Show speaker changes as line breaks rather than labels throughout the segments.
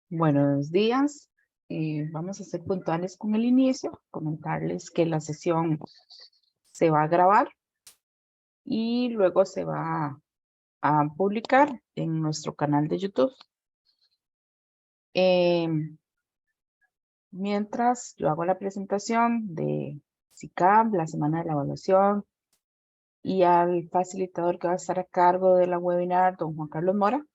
Buenos días. Vamos a ser puntuales con el inicio, comentarles que la sesión se va a grabar y luego se va a publicar en nuestro canal de YouTube. Mientras yo hago la presentación de SICAP, la semana de la evaluación, y al facilitador que va a estar a cargo de la webinar, don Juan Carlos Mora,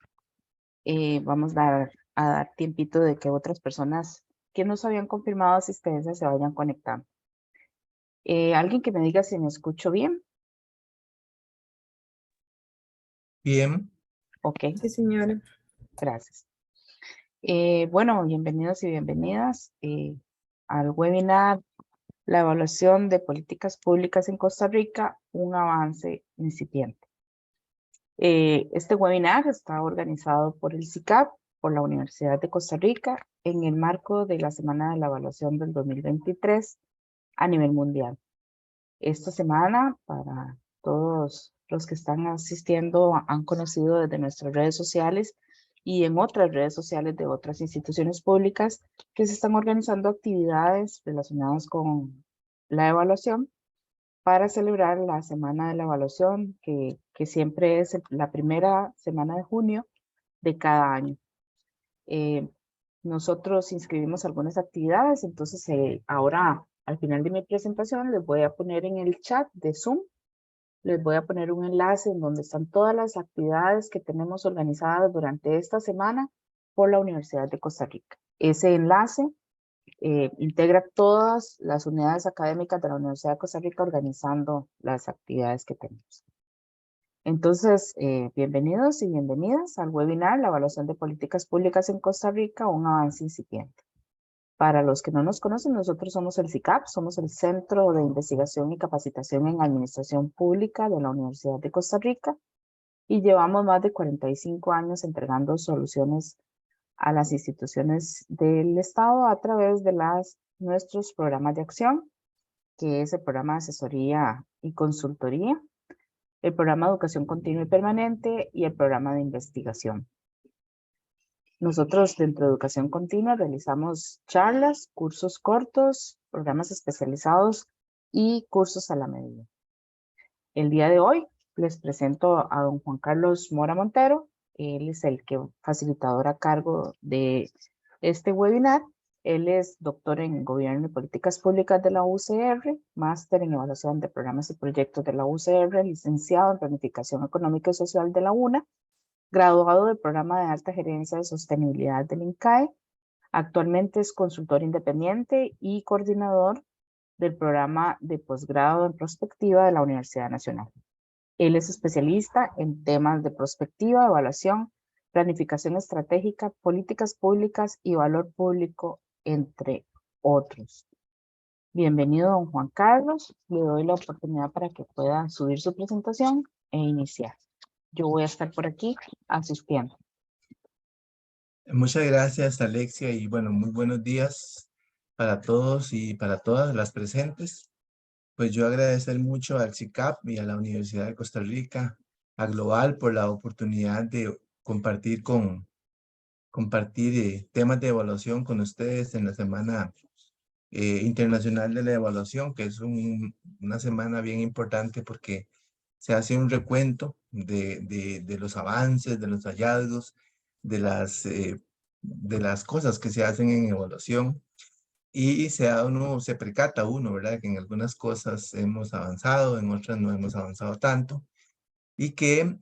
vamos a dar tiempito de que otras personas que nos habían confirmado asistencia se vayan conectando. Alguien que me diga si me escucho bien.
Bien.
Ok,
Sí, señora.
gracias. Bueno, bienvenidos y bienvenidas al webinar La evaluación de políticas públicas en Costa Rica, un avance incipiente. Este webinar está organizado por el SICAP, por la Universidad de Costa Rica, en el marco de la Semana de la Evaluación del 2023 a nivel mundial. Esta semana, para todos los que están asistiendo, han conocido desde nuestras redes sociales y en otras redes sociales de otras instituciones públicas que se están organizando actividades relacionadas con la evaluación para celebrar la Semana de la Evaluación, que siempre es la primera semana de junio de cada año. Nosotros inscribimos algunas actividades, entonces ahora al final de mi presentación les voy a poner en el chat de Zoom, les voy a poner un enlace en donde están todas las actividades que tenemos organizadas durante esta semana por la Universidad de Costa Rica. Ese enlace integra todas las unidades académicas de la Universidad de Costa Rica organizando las actividades que tenemos. Entonces, bienvenidos y bienvenidas al webinar La evaluación de políticas públicas en Costa Rica, un avance incipiente. Para los que no nos conocen, nosotros somos el SICAP, somos el Centro de Investigación y Capacitación en Administración Pública de la Universidad de Costa Rica y llevamos más de 45 años entregando soluciones a las instituciones del Estado a través de nuestros programas de acción, que es el programa de asesoría y consultoría, el programa de educación continua y permanente y el programa de investigación. Nosotros dentro de educación continua realizamos charlas, cursos cortos, programas especializados y cursos a la medida. El día de hoy les presento a don Juan Carlos Mora Montero. Él es el facilitador a cargo de este webinar. Él es doctor en Gobierno y Políticas Públicas de la UCR, máster en Evaluación de Programas y Proyectos de la UCR, licenciado en Planificación Económica y Social de la UNA, graduado del Programa de Alta Gerencia de Sostenibilidad del INCAE. Actualmente es consultor independiente y coordinador del programa de posgrado en prospectiva de la Universidad Nacional. Él es especialista en temas de prospectiva, evaluación, planificación estratégica, políticas públicas y valor público, entre otros. Bienvenido, don Juan Carlos. Le doy la oportunidad para que pueda subir su presentación e iniciar. Yo voy a estar por aquí asistiendo.
Muchas gracias, Alexia, y bueno, muy buenos días para todos y para todas las presentes. Pues yo agradecer mucho al SICAP y a la Universidad de Costa Rica, a Global, por la oportunidad de compartir temas de evaluación con ustedes en la Semana Internacional de la Evaluación, que es una semana bien importante porque se hace un recuento de los avances, de los hallazgos, de las cosas que se hacen en evaluación, y se percata uno, ¿verdad? Que en algunas cosas hemos avanzado, en otras no hemos avanzado tanto, y que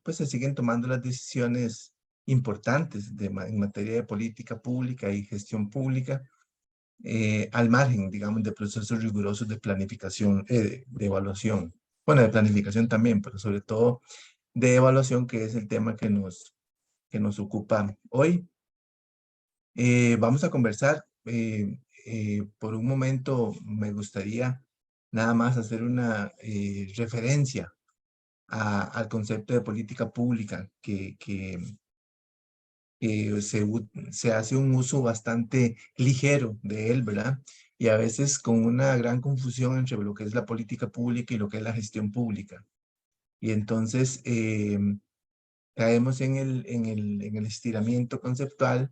pues se siguen tomando las decisiones importantes en materia de política pública y gestión pública, al margen, digamos, de procesos rigurosos de planificación, de evaluación. Bueno, de planificación también, pero sobre todo de evaluación, que es el tema que nos ocupa hoy. Vamos a conversar. Por un momento me gustaría nada más hacer una referencia al concepto de política pública, que se hace un uso bastante ligero de él, ¿verdad? Y a veces con una gran confusión entre lo que es la política pública y lo que es la gestión pública. Y entonces caemos en el estiramiento conceptual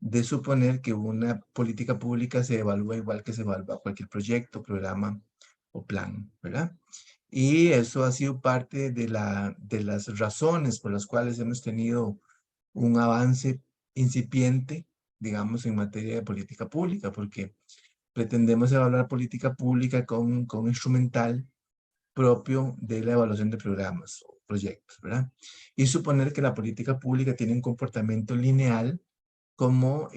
de suponer que una política pública se evalúa igual que se evalúa cualquier proyecto, programa o plan, ¿verdad? Y eso ha sido parte de las razones por las cuales hemos tenido un avance incipiente, digamos, en materia de política pública, porque pretendemos evaluar política pública con un instrumental propio de la evaluación de programas o proyectos, ¿verdad? Y suponer que la política pública tiene un comportamiento lineal como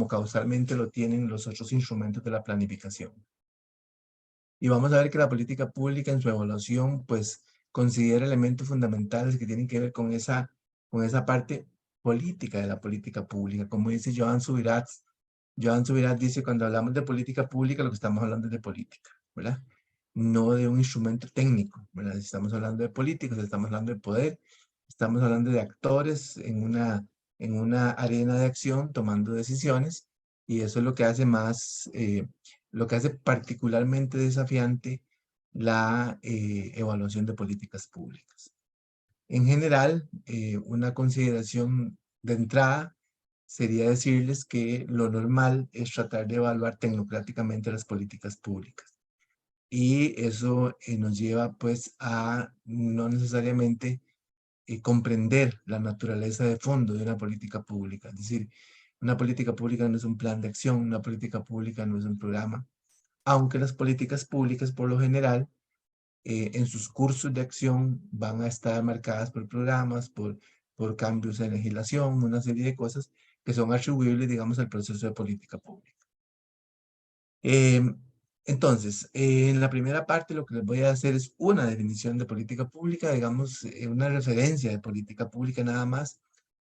causalmente lo tienen los otros instrumentos de la planificación. Y vamos a ver que la política pública en su evaluación, pues, considera elementos fundamentales que tienen que ver con esa parte política de la política pública. Como dice Joan Subirats dice, cuando hablamos de política pública, lo que estamos hablando es de política, ¿verdad? No de un instrumento técnico, ¿verdad? Estamos hablando de políticos, estamos hablando de poder, estamos hablando de actores en una arena de acción tomando decisiones, y eso es lo que hace lo que hace particularmente desafiante la evaluación de políticas públicas. En general, una consideración de entrada sería decirles que lo normal es tratar de evaluar tecnocráticamente las políticas públicas. Y eso nos lleva pues a no necesariamente comprender la naturaleza de fondo de una política pública. Es decir, una política pública no es un plan de acción, una política pública no es un programa, aunque las políticas públicas por lo general en sus cursos de acción van a estar marcadas por programas, por cambios en legislación, una serie de cosas que son atribuibles, digamos, al proceso de política pública. Entonces, en la primera parte lo que les voy a hacer es una definición de política pública, digamos, una referencia de política pública nada más,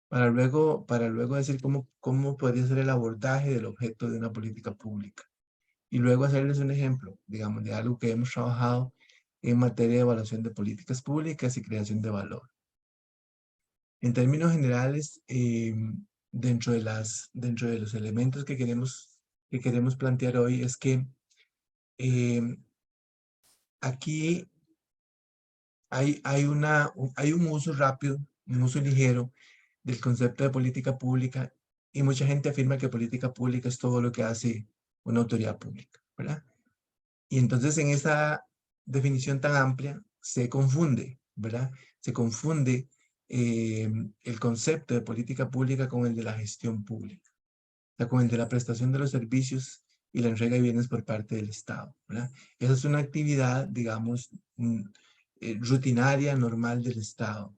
para luego decir cómo podría ser el abordaje del objeto de una política pública. Y luego hacerles un ejemplo, digamos, de algo que hemos trabajado en materia de evaluación de políticas públicas y creación de valor. En términos generales, dentro de los elementos que queremos plantear hoy es que aquí hay un uso rápido, un uso ligero del concepto de política pública, y mucha gente afirma que política pública es todo lo que hace una autoridad pública, ¿verdad? Y entonces en esa definición tan amplia se confunde, ¿verdad? Se confunde el concepto de política pública con el de la gestión pública, o sea, con el de la prestación de los servicios y la entrega de bienes por parte del Estado, ¿verdad? Esa es una actividad, digamos, rutinaria, normal del Estado.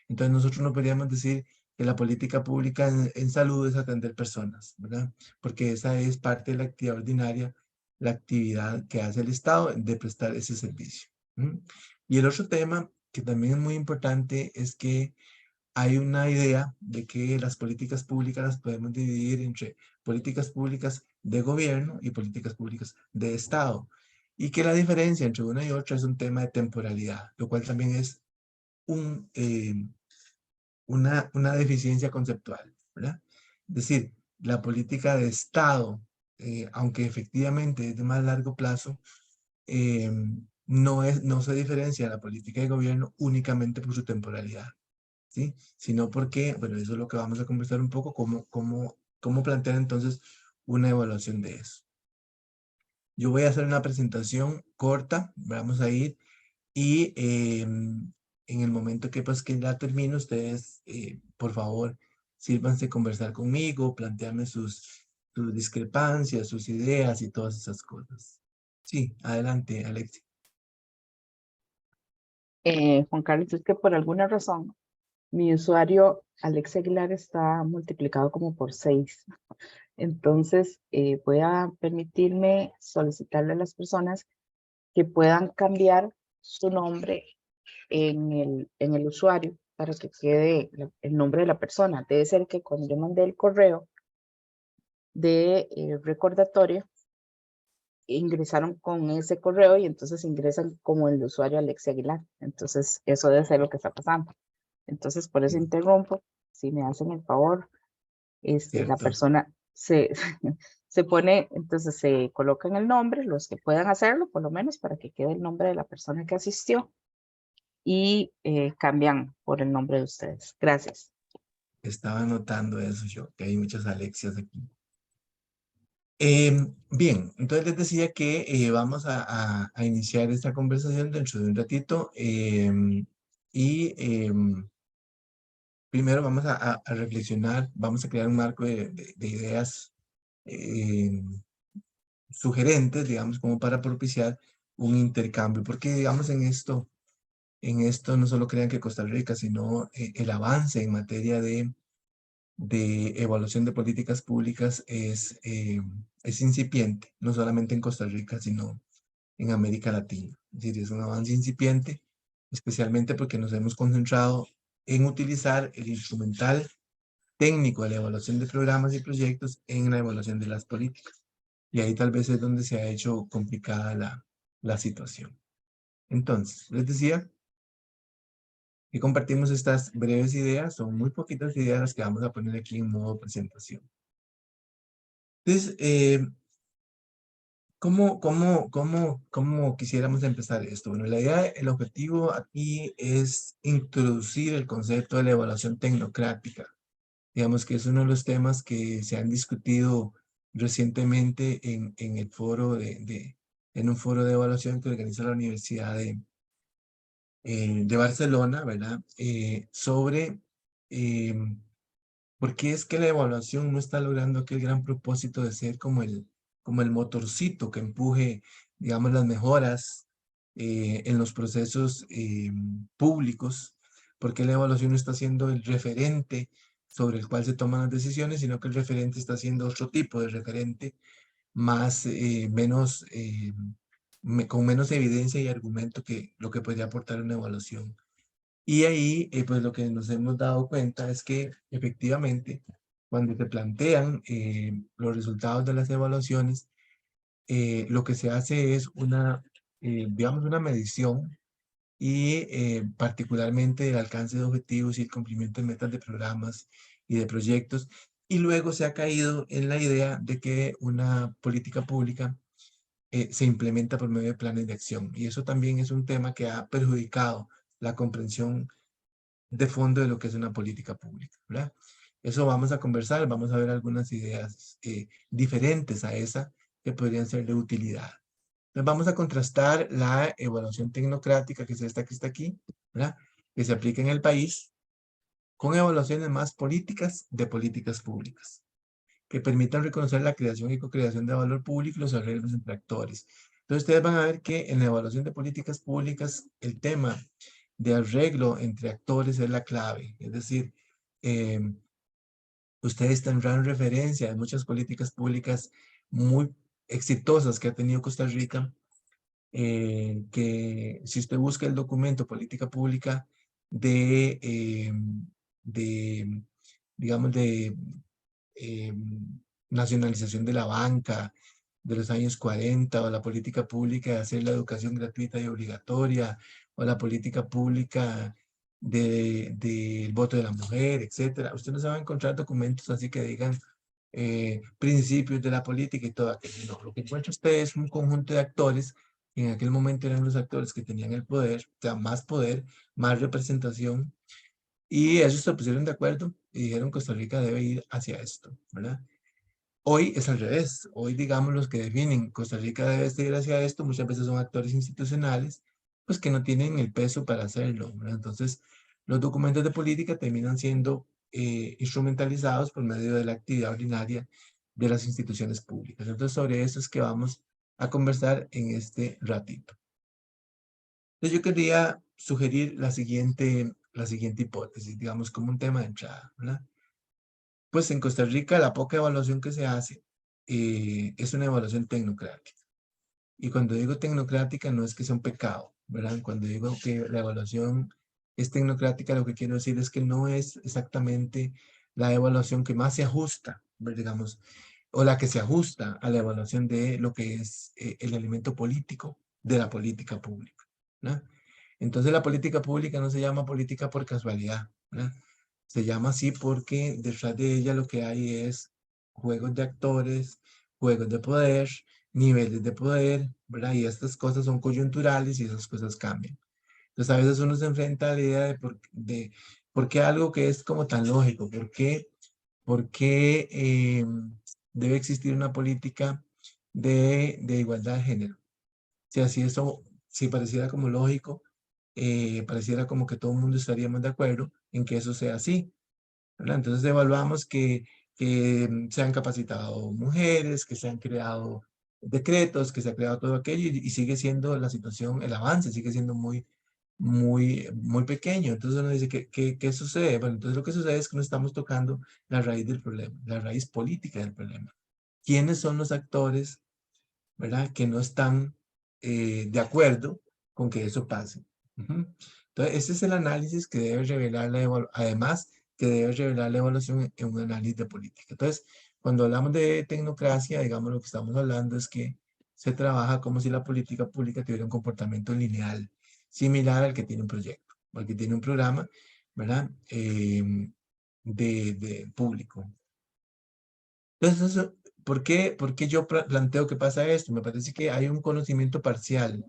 Entonces nosotros no podríamos decir que la política pública en salud es atender personas, ¿verdad? Porque esa es parte de la actividad ordinaria, la actividad que hace el Estado de prestar ese servicio. Y el otro tema que también es muy importante es que hay una idea de que las políticas públicas las podemos dividir entre políticas públicas de gobierno y políticas públicas de Estado, y que la diferencia entre una y otra es un tema de temporalidad, lo cual también es una deficiencia conceptual, ¿verdad? Es decir, la política de Estado, aunque efectivamente es de más largo plazo, no se diferencia de la política de gobierno únicamente por su temporalidad, ¿sí? Sino porque, bueno, eso es lo que vamos a conversar un poco, cómo plantear entonces una evaluación de eso. Yo voy a hacer una presentación corta, vamos a ir, y en el momento que ya termino, ustedes, por favor, sírvanse a conversar conmigo, plantearme sus discrepancias, sus ideas y todas esas cosas. Sí, adelante, Alexia.
Juan Carlos, es que por alguna razón mi usuario Alex Aguilar está multiplicado como por 6. Entonces, voy a permitirme solicitarle a las personas que puedan cambiar su nombre en el usuario para que quede el nombre de la persona. Debe ser que cuando yo mandé el correo de recordatorio, ingresaron con ese correo y entonces ingresan como el usuario Alexia Aguilar. Entonces, eso debe ser lo que está pasando. Entonces, por eso interrumpo. Si me hacen el favor, la
Cierto.
persona se pone, entonces se colocan el nombre, los que puedan hacerlo, por lo menos para que quede el nombre de la persona que asistió, y cambian por el nombre de ustedes. Gracias.
Estaba notando eso yo, que hay muchas Alexias aquí. Bien, entonces les decía que vamos a iniciar esta conversación dentro de un ratito y primero vamos a reflexionar, vamos a crear un marco de ideas sugerentes, digamos, como para propiciar un intercambio, porque digamos en esto no solo crean que Costa Rica, sino el avance en materia de evaluación de políticas públicas es incipiente, no solamente en Costa Rica, sino en América Latina. Es decir, es un avance incipiente, especialmente porque nos hemos concentrado en utilizar el instrumental técnico de la evaluación de programas y proyectos en la evaluación de las políticas. Y ahí tal vez es donde se ha hecho complicada la situación. Entonces, les decía que compartimos estas breves ideas, son muy poquitas ideas las que vamos a poner aquí en modo presentación. Entonces, ¿cómo quisiéramos empezar esto? Bueno, la idea, el objetivo aquí es introducir el concepto de la evaluación tecnocrática. Digamos que es uno de los temas que se han discutido recientemente en el foro en un foro de evaluación que organiza la Universidad de Barcelona, ¿verdad? Sobre por qué es que la evaluación no está logrando aquel gran propósito de ser como el motorcito que empuje, digamos, las mejoras en los procesos públicos, porque la evaluación no está siendo el referente sobre el cual se toman las decisiones, sino que el referente está siendo otro tipo de referente, más, con menos evidencia y argumento que lo que podría aportar una evaluación. Y ahí, pues lo que nos hemos dado cuenta es que efectivamente, cuando se plantean los resultados de las evaluaciones, lo que se hace es digamos, una medición y particularmente el alcance de objetivos y el cumplimiento de metas de programas y de proyectos. Y luego se ha caído en la idea de que una política pública se implementa por medio de planes de acción. Y eso también es un tema que ha perjudicado la comprensión de fondo de lo que es una política pública, ¿verdad? Eso vamos a conversar, vamos a ver algunas ideas diferentes a esa que podrían ser de utilidad. Entonces vamos a contrastar la evaluación tecnocrática, que es esta que está aquí, ¿verdad? Que se aplica en el país, con evaluaciones más políticas de políticas públicas, que permitan reconocer la creación y co-creación de valor público y los arreglos entre actores. Entonces ustedes van a ver que en la evaluación de políticas públicas el tema de arreglo entre actores es la clave. Es decir, eh, ustedes tendrán referencia de muchas políticas públicas muy exitosas que ha tenido Costa Rica, que si usted busca el documento política pública de digamos, eh, nacionalización de la banca de los años 40, o la política pública de hacer la educación gratuita y obligatoria, o la política pública del voto de la mujer, etcétera. Usted no se va a encontrar documentos así que digan principios de la política y todo aquello. No, lo que encuentra usted es un conjunto de actores, que en aquel momento eran los actores que tenían el poder, o sea, más poder, más representación, y ellos se pusieron de acuerdo y dijeron Costa Rica debe ir hacia esto, ¿verdad? Hoy es al revés. Hoy, digamos, los que definen Costa Rica debe ir hacia esto, muchas veces son actores institucionales, pues que no tienen el peso para hacerlo, ¿verdad? Entonces, los documentos de política terminan siendo instrumentalizados por medio de la actividad ordinaria de las instituciones públicas. Entonces, sobre eso es que vamos a conversar en este ratito. Entonces, yo quería sugerir la siguiente hipótesis, digamos, como un tema de entrada, ¿verdad? Pues en Costa Rica la poca evaluación que se hace es una evaluación tecnocrática. Y cuando digo tecnocrática no es que sea un pecado, ¿verdad? Cuando digo que la evaluación es tecnocrática, lo que quiero decir es que no es exactamente la evaluación que más se ajusta, digamos, o la que se ajusta a la evaluación de lo que es el elemento político de la política pública, ¿verdad? Entonces la política pública no se llama política por casualidad, ¿verdad? Se llama así porque detrás de ella lo que hay es juegos de actores, juegos de poder, niveles de poder, ¿verdad? Y estas cosas son coyunturales y esas cosas cambian. Entonces a veces uno se enfrenta a la idea ¿Por qué algo que es como tan lógico? ¿Por qué debe existir una política de igualdad de género? Si así eso, si pareciera como lógico, pareciera como que todo el mundo estaríamos de acuerdo en que eso sea así, ¿verdad? Entonces evaluamos que se han capacitado mujeres, que se han creado decretos, que se ha creado todo aquello y sigue siendo la situación, el avance sigue siendo muy pequeño. Entonces uno dice, ¿qué sucede? Bueno, entonces lo que sucede es que no estamos tocando la raíz del problema, la raíz política del problema. ¿Quiénes son los actores, verdad, que no están de acuerdo con que eso pase? Ujú. Entonces, ese es el análisis que debe revelar además que debe revelar la evaluación en un análisis de política. Entonces, cuando hablamos de tecnocracia, digamos, lo que estamos hablando es que se trabaja como si la política pública tuviera un comportamiento lineal, similar al que tiene un proyecto, al que tiene un programa, ¿verdad? De público. Entonces, ¿por qué yo planteo que pasa esto? Me parece que hay un conocimiento parcial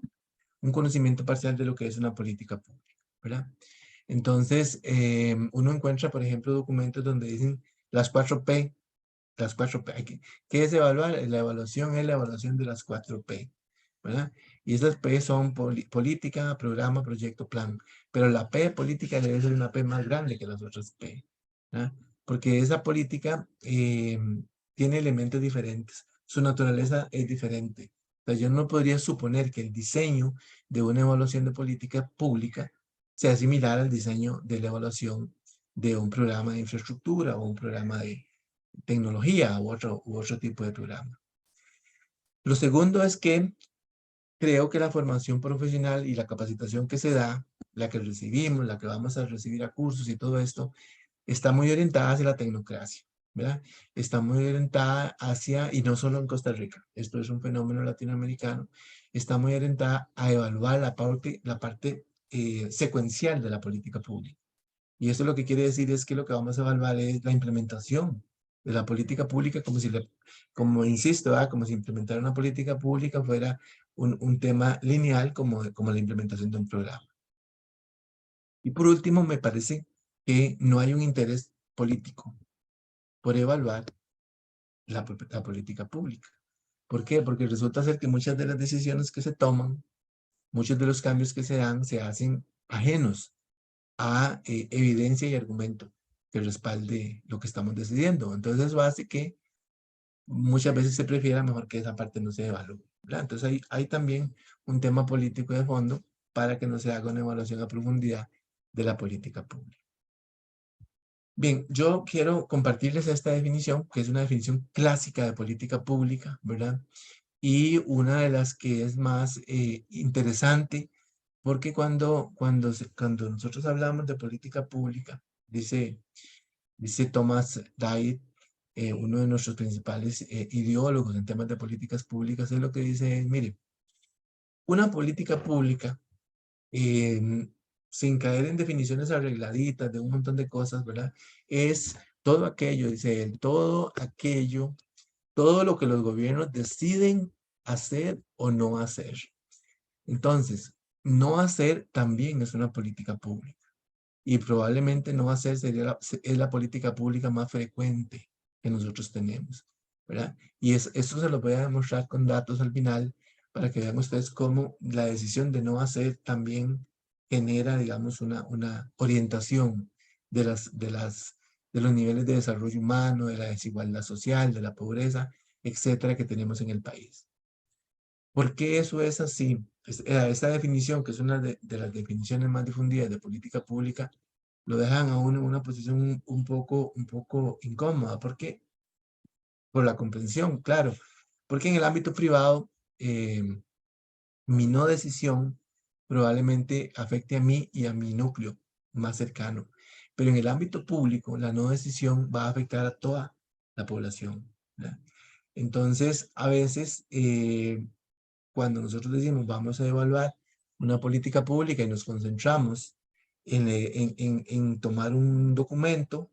de lo que es una política pública, ¿verdad? Entonces, uno encuentra, por ejemplo, documentos donde dicen las 4P, las 4P. ¿Qué es evaluar? La evaluación es la evaluación de las 4P, ¿verdad? Y esas P son política, programa, proyecto, plan. Pero la P política debe ser una P más grande que las otras P, ¿verdad? Porque esa política tiene elementos diferentes. Su naturaleza es diferente. O sea, yo no podría suponer que el diseño de una evaluación de política pública sea similar al diseño de la evaluación de un programa de infraestructura o un programa de tecnología u otro tipo de programa. Lo segundo es que creo que la formación profesional y la capacitación que se da, la que recibimos, la que vamos a recibir a cursos y todo esto, está muy orientada hacia la tecnocracia, ¿verdad? Está muy orientada hacia, y no solo en Costa Rica, esto es un fenómeno latinoamericano, está muy orientada a evaluar la parte secuencial de la política pública. Y eso lo que quiere decir es que lo que vamos a evaluar es la implementación de la política pública, como insisto, como si implementar una política pública fuera un tema lineal como la implementación de un programa. Y por último, me parece que no hay un interés político por evaluar la política pública. ¿Por qué? Porque resulta ser que muchas de las decisiones que se toman, muchos de los cambios que se dan, se hacen ajenos a evidencia y argumento que respalde lo que estamos decidiendo. Entonces eso hace que muchas veces se prefiera mejor que esa parte no se evalúe, ¿verdad? Entonces hay también un tema político de fondo para que no se haga una evaluación a profundidad de la política pública. Bien, yo quiero compartirles esta definición, que es una definición clásica de política pública, ¿verdad? Y una de las que es más interesante, porque cuando nosotros hablamos de política pública, dice Thomas Dyer, uno de nuestros principales ideólogos en temas de políticas públicas, es lo que dice, mire, una política pública, sin caer en definiciones arregladitas de un montón de cosas, ¿verdad? Es todo aquello, dice él, todo lo que los gobiernos deciden hacer o no hacer. Entonces, no hacer también es una política pública. Y probablemente no hacer es la política pública más frecuente que nosotros tenemos, ¿verdad? Y eso se lo voy a demostrar con datos al final para que vean ustedes cómo la decisión de no hacer también genera, digamos, una orientación de los niveles de desarrollo humano, de la desigualdad social, de la pobreza, etcétera, que tenemos en el país. ¿Por qué eso es así? Esta definición, que es una de las definiciones más difundidas de política pública, lo dejan a uno en una posición un poco incómoda. ¿Por qué? Por la comprensión, claro. Porque en el ámbito privado, mi no decisión probablemente afecte a mí y a mi núcleo más cercano. Pero en el ámbito público, la no decisión va a afectar a toda la población, ¿verdad? Entonces, a veces, cuando nosotros decimos vamos a evaluar una política pública y nos concentramos en tomar un documento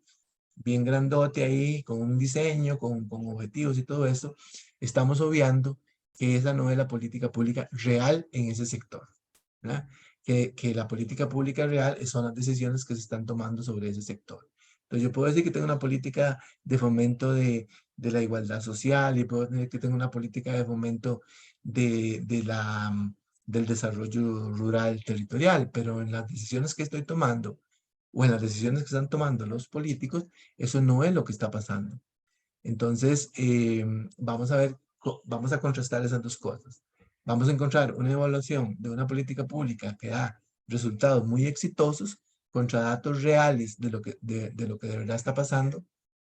bien grandote ahí, con un diseño, con objetivos y todo eso, estamos obviando que esa no es la política pública real en ese sector, ¿verdad? que la política pública real son las decisiones que se están tomando sobre ese sector. Entonces yo puedo decir que tengo una política de fomento de la igualdad social y puedo decir que tengo una política de fomento del desarrollo rural territorial, pero en las decisiones que estoy tomando o en las decisiones que están tomando los políticos, eso no es lo que está pasando. Entonces, vamos a ver, vamos a contrastar esas dos cosas. Vamos a encontrar una evaluación de una política pública que da resultados muy exitosos contra datos reales de lo que de verdad está pasando,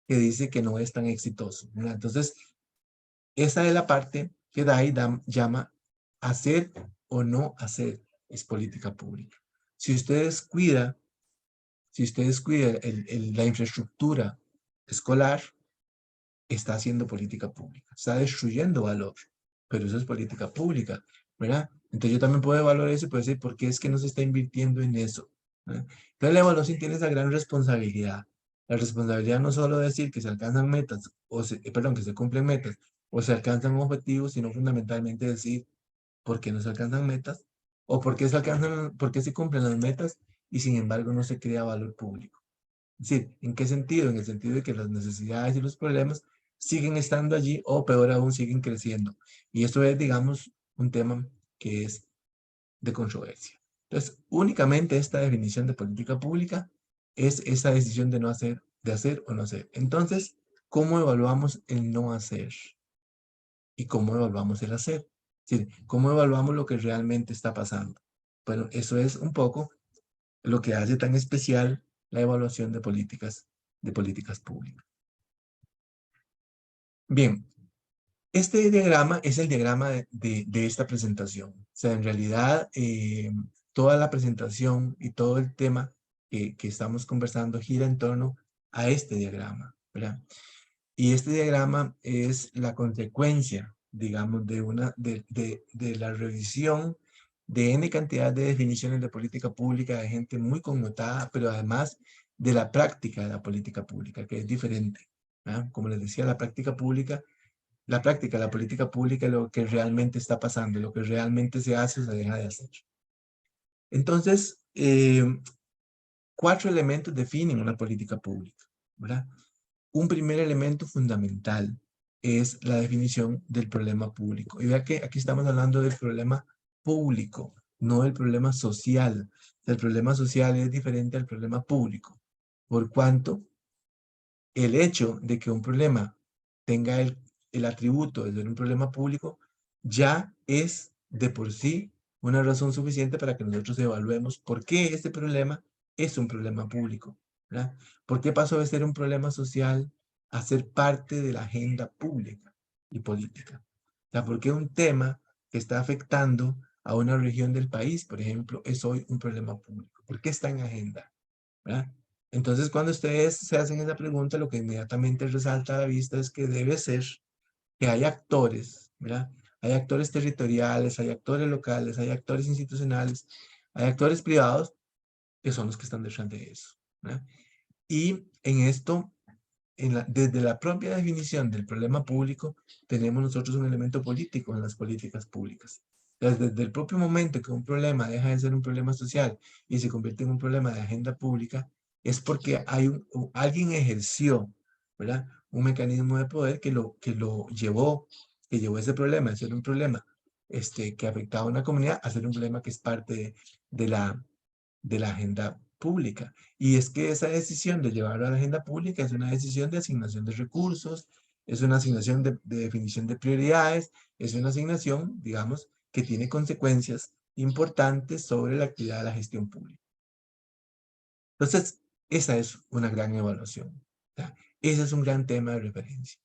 que dice que no es tan exitoso, ¿verdad? Entonces, esa es la parte que llama hacer o no hacer es política pública. Si usted descuida, la infraestructura escolar, está haciendo política pública, está destruyendo valor, pero eso es política pública, ¿verdad? Entonces yo también puedo evaluar eso y puedo decir, ¿por qué es que no se está invirtiendo en eso? ¿Verdad? Entonces la evaluación tiene esa gran responsabilidad. La responsabilidad no solo de decir que se alcanzan metas, perdón, que se cumplen metas, o se alcanzan objetivos, sino fundamentalmente decir por qué no se alcanzan metas, o por qué se cumplen las metas y sin embargo no se crea valor público. Es decir, ¿en qué sentido? En el sentido de que las necesidades y los problemas siguen estando allí o peor aún siguen creciendo. Y eso es, digamos, un tema que es de controversia. Entonces, únicamente esta definición de política pública es esa decisión de no hacer, de hacer o no hacer. Entonces, ¿cómo evaluamos el no hacer? ¿Y cómo evaluamos el hacer? Es decir, ¿cómo evaluamos lo que realmente está pasando? Bueno, eso es un poco lo que hace tan especial la evaluación de políticas públicas. Bien, este diagrama es el diagrama de esta presentación. O sea, en realidad, toda la presentación y todo el tema que estamos conversando gira en torno a este diagrama, ¿verdad? Y este diagrama es la consecuencia, digamos, de la revisión de N cantidad de definiciones de política pública de gente muy connotada, pero además de la práctica de la política pública, que es diferente. ¿Ah? Como les decía, la práctica de la política pública es lo que realmente está pasando, lo que realmente se hace o se deja de hacer. Entonces, 4 elementos definen una política pública, ¿verdad? Un primer elemento fundamental es la definición del problema público. Y vea que aquí estamos hablando del problema público, no del problema social. El problema social es diferente al problema público, por cuanto el hecho de que un problema tenga el atributo de ser un problema público ya es de por sí una razón suficiente para que nosotros evaluemos por qué este problema es un problema público, ¿verdad? ¿Por qué pasó de ser un problema social a ser parte de la agenda pública y política? O sea, ¿por qué un tema que está afectando a una región del país, por ejemplo, es hoy un problema público? ¿Por qué está en agenda? ¿Verdad? Entonces, cuando ustedes se hacen esa pregunta, lo que inmediatamente resalta a la vista es que debe ser que hay actores, ¿verdad? Hay actores territoriales, hay actores locales, hay actores institucionales, hay actores privados que son los que están detrás de eso, ¿verdad? Y en esto, desde la propia definición del problema público, tenemos nosotros un elemento político en las políticas públicas. Entonces, desde el propio momento que un problema deja de ser un problema social y se convierte en un problema de agenda pública, es porque alguien ejerció, ¿verdad? Un mecanismo de poder que llevó ese problema de ser un problema que afectaba a una comunidad a ser un problema que es parte de la agenda pública. Y es que esa decisión de llevarlo a la agenda pública es una decisión de asignación de recursos, es una asignación de definición de prioridades, es una asignación, digamos, que tiene consecuencias importantes sobre la actividad de la gestión pública. Entonces, esa es una gran evaluación. ¿Ya? Ese es un gran tema de referencia.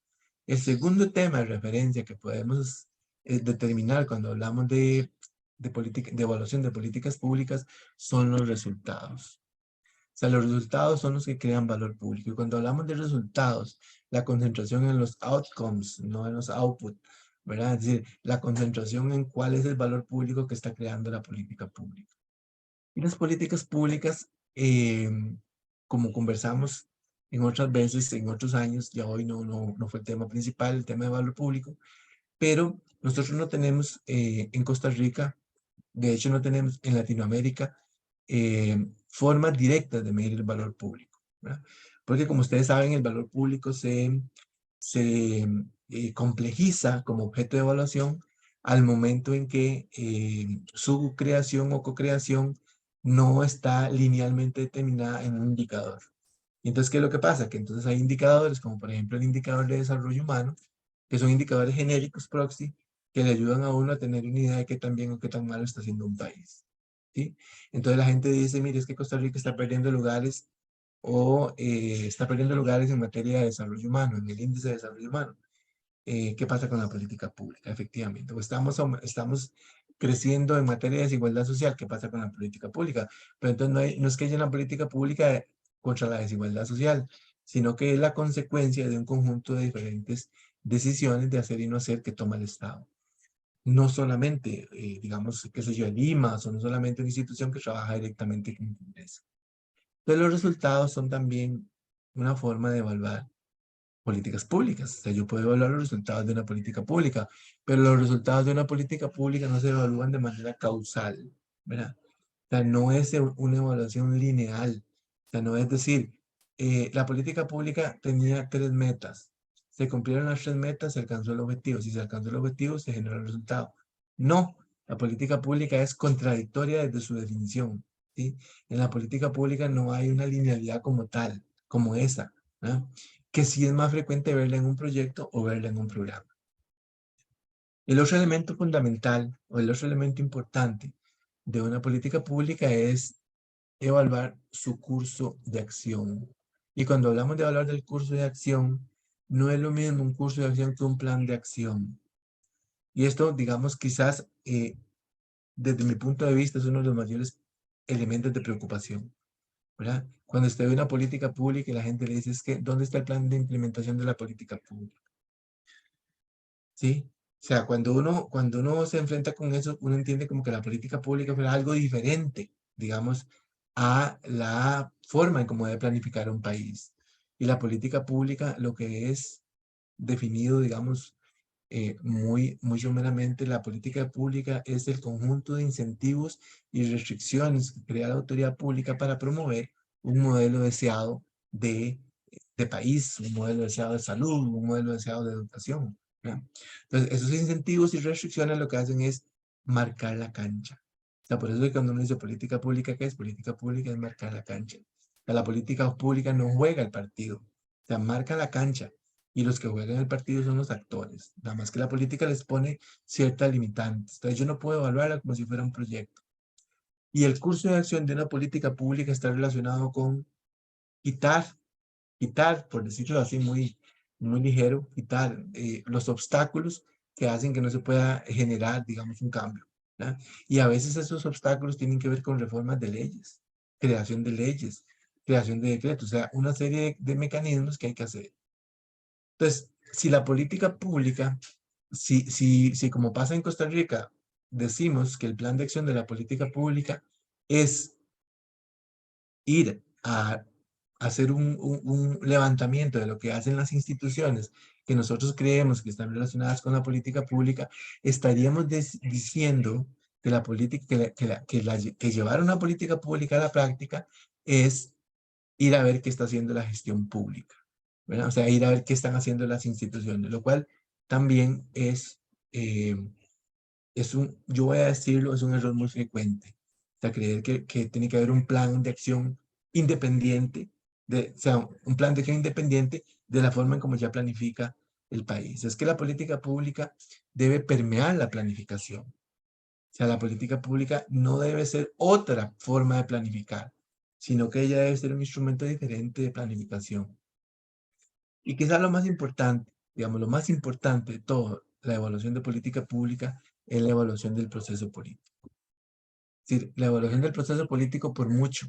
El segundo tema de referencia que podemos determinar cuando hablamos de evaluación de políticas públicas son los resultados. O sea, los resultados son los que crean valor público. Y cuando hablamos de resultados, la concentración en los outcomes, no en los outputs, ¿verdad? Es decir, la concentración en cuál es el valor público que está creando la política pública. Y las políticas públicas, como conversamos en otras veces, en otros años, ya hoy no fue el tema principal, el tema de valor público, pero nosotros no tenemos en Costa Rica De hecho, no tenemos en Latinoamérica formas directas de medir el valor público, ¿verdad? Porque como ustedes saben, el valor público se complejiza como objeto de evaluación al momento en que su creación o co-creación no está linealmente determinada en un indicador. Y entonces, ¿qué es lo que pasa? Que entonces hay indicadores, como por ejemplo el indicador de desarrollo humano, que son indicadores genéricos proxy, que le ayudan a uno a tener una idea de qué tan bien o qué tan mal está haciendo un país. ¿Sí? Entonces la gente dice, mire, es que Costa Rica está perdiendo lugares o está perdiendo lugares en materia de desarrollo humano, en el índice de desarrollo humano. ¿Qué pasa con la política pública? Efectivamente, o estamos creciendo en materia de desigualdad social. ¿Qué pasa con la política pública? Pero entonces no es que haya una política pública contra la desigualdad social, sino que es la consecuencia de un conjunto de diferentes decisiones de hacer y no hacer que toma el Estado. No solamente, digamos, qué sé yo, el IMAS, o no solamente una institución que trabaja directamente con el Congreso. Entonces los resultados son también una forma de evaluar políticas públicas. O sea, yo puedo evaluar los resultados de una política pública, pero los resultados de una política pública no se evalúan de manera causal, ¿verdad? O sea, no es una evaluación lineal. O sea, no es decir, la política pública tenía 3 metas. Se cumplieron las 3 metas, se alcanzó el objetivo. Si se alcanzó el objetivo, se generó el resultado. No, la política pública es contradictoria desde su definición, ¿sí? En la política pública no hay una linealidad como tal, como esa, ¿verdad? Que sí es más frecuente verla en un proyecto o verla en un programa. El otro elemento fundamental o el otro elemento importante de una política pública es evaluar su curso de acción. Y cuando hablamos de evaluar del curso de acción, no es lo mismo un curso de acción que un plan de acción. Y esto, digamos, quizás desde mi punto de vista es uno de los mayores elementos de preocupación, ¿verdad? Cuando usted ve una política pública y la gente le dice, es que, ¿dónde está el plan de implementación de la política pública? ¿Sí? O sea, cuando uno se enfrenta con eso, uno entiende como que la política pública fue algo diferente, digamos, a la forma en cómo debe planificar un país. Y la política pública, lo que es definido, digamos, muy someramente, la política pública es el conjunto de incentivos y restricciones que crea la autoridad pública para promover un modelo deseado de país, un modelo deseado de salud, un modelo deseado de educación, ¿ya? Entonces, esos incentivos y restricciones lo que hacen es marcar la cancha. O sea, por eso es que cuando uno dice política pública, ¿qué es? Política pública es marcar la cancha. O sea, la política pública no juega el partido, o sea, marca la cancha. Y los que juegan el partido son los actores. Nada más que la política les pone ciertas limitantes. Entonces yo no puedo evaluarla como si fuera un proyecto. Y el curso de acción de una política pública está relacionado con quitar, por decirlo así muy ligero, quitar los obstáculos que hacen que no se pueda generar, digamos, un cambio, ¿verdad? Y a veces esos obstáculos tienen que ver con reformas de leyes, creación de leyes, creación de decretos, o sea, una serie de mecanismos que hay que hacer. Entonces, si la política pública, si como pasa en Costa Rica, decimos que el plan de acción de la política pública es ir a hacer un levantamiento de lo que hacen las instituciones que nosotros creemos que están relacionadas con la política pública, estaríamos diciendo que la política, que llevar una política pública a la práctica es ir a ver qué está haciendo la gestión pública, ¿verdad? O sea, ir a ver qué están haciendo las instituciones, lo cual también eh, yo voy a decirlo, es un error muy frecuente. O sea, creer que tiene que haber un plan de acción independiente, o sea, un plan de acción independiente de la forma en cómo ya planifica el país. Es que la política pública debe permear la planificación. O sea, la política pública no debe ser otra forma de planificar, sino que ella debe ser un instrumento diferente de planificación. Y quizás lo más importante, digamos, lo más importante de todo, la evaluación de política pública, es la evaluación del proceso político. Es decir, la evaluación del proceso político por mucho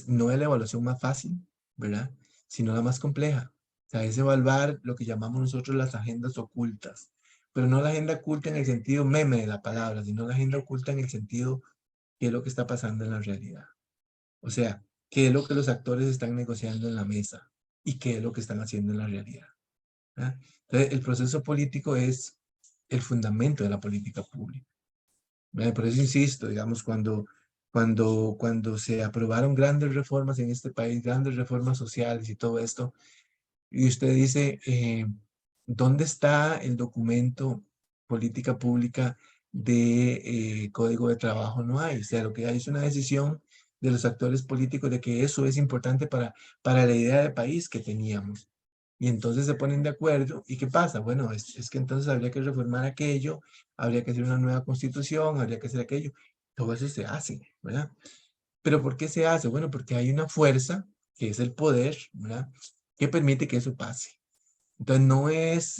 no es la evaluación más fácil, ¿verdad? Sino la más compleja. O sea, es evaluar lo que llamamos nosotros las agendas ocultas, pero no la agenda oculta en el sentido meme de la palabra, sino la agenda oculta en el sentido qué es lo que está pasando en la realidad. O sea, qué es lo que los actores están negociando en la mesa y qué es lo que están haciendo en la realidad, ¿verdad? Entonces, el proceso político es el fundamento de la política pública. Por eso insisto, digamos, cuando se aprobaron grandes reformas en este país, grandes reformas sociales y todo esto, y usted dice, ¿dónde está el documento política pública de código de trabajo? No hay. O sea, lo que hay es una decisión de los actores políticos de que eso es importante para la idea de país que teníamos. Y entonces se ponen de acuerdo. ¿Y qué pasa? Bueno, es que entonces habría que reformar aquello, habría que hacer una nueva constitución, habría que hacer aquello. Todo eso se hace, ¿verdad? ¿Pero por qué se hace? Bueno, porque hay una fuerza, que es el poder, ¿verdad? Que permite que eso pase. Entonces no es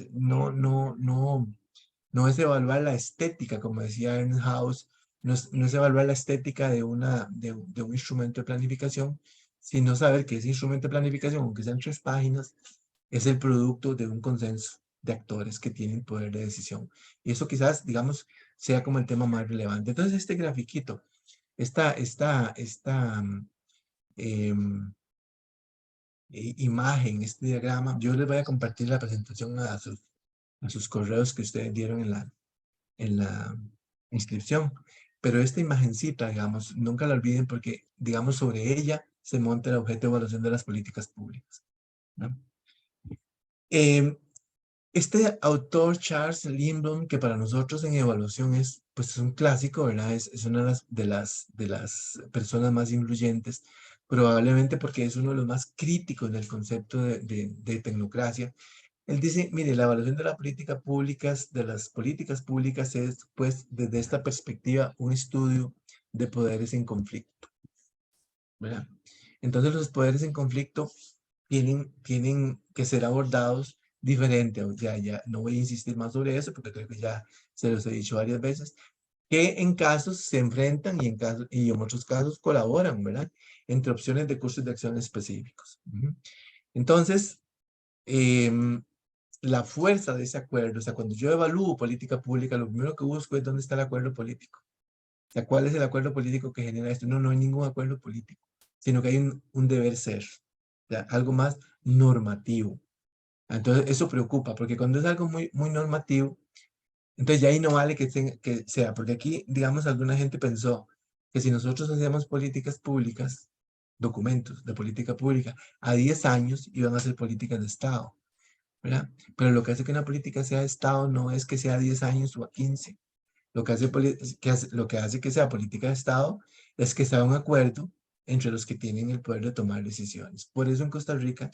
evaluar la estética, como decía Ernst Haus, no es evaluar la estética de un instrumento de planificación, sino saber que ese instrumento de planificación, aunque sean 3 páginas, es el producto de un consenso de actores que tienen poder de decisión. Y eso quizás, digamos, sea como el tema más relevante. Entonces, este grafiquito, esta em, imagen, este diagrama, yo les voy a compartir la presentación a sus correos que ustedes dieron en la inscripción. Pero esta imagencita, digamos, nunca la olviden porque, digamos, sobre ella se monta el objeto de evaluación de las políticas públicas, ¿no? Este autor, Charles Lindblom, que para nosotros en evaluación pues, es un clásico, ¿verdad? Es una de las personas más influyentes, probablemente porque es uno de los más críticos del concepto de tecnocracia. Él dice, mire, la evaluación de de las políticas públicas es, pues, desde esta perspectiva, un estudio de poderes en conflicto, ¿verdad? Entonces los poderes en conflicto tienen que ser abordados diferente. Ya no voy a insistir más sobre eso porque creo que ya se los he dicho varias veces, que en casos se enfrentan y en otros casos colaboran, ¿verdad? Entre opciones de cursos de acción específicos. Entonces, la fuerza de ese acuerdo, o sea, cuando yo evalúo política pública, lo primero que busco es dónde está el acuerdo político. O sea, ¿cuál es el acuerdo político que genera esto? No hay ningún acuerdo político, sino que hay un deber ser, o sea, algo más normativo. Entonces, eso preocupa, porque cuando es algo muy normativo, entonces ya ahí no vale que sea, porque aquí, digamos, alguna gente pensó que si nosotros hacíamos políticas públicas, documentos de política pública, a 10 años iban a ser políticas de Estado, ¿verdad? Pero lo que hace que una política sea de Estado no es que sea a 10 años o a 15. Lo que hace que sea política de Estado es que sea un acuerdo entre los que tienen el poder de tomar decisiones. Por eso en Costa Rica,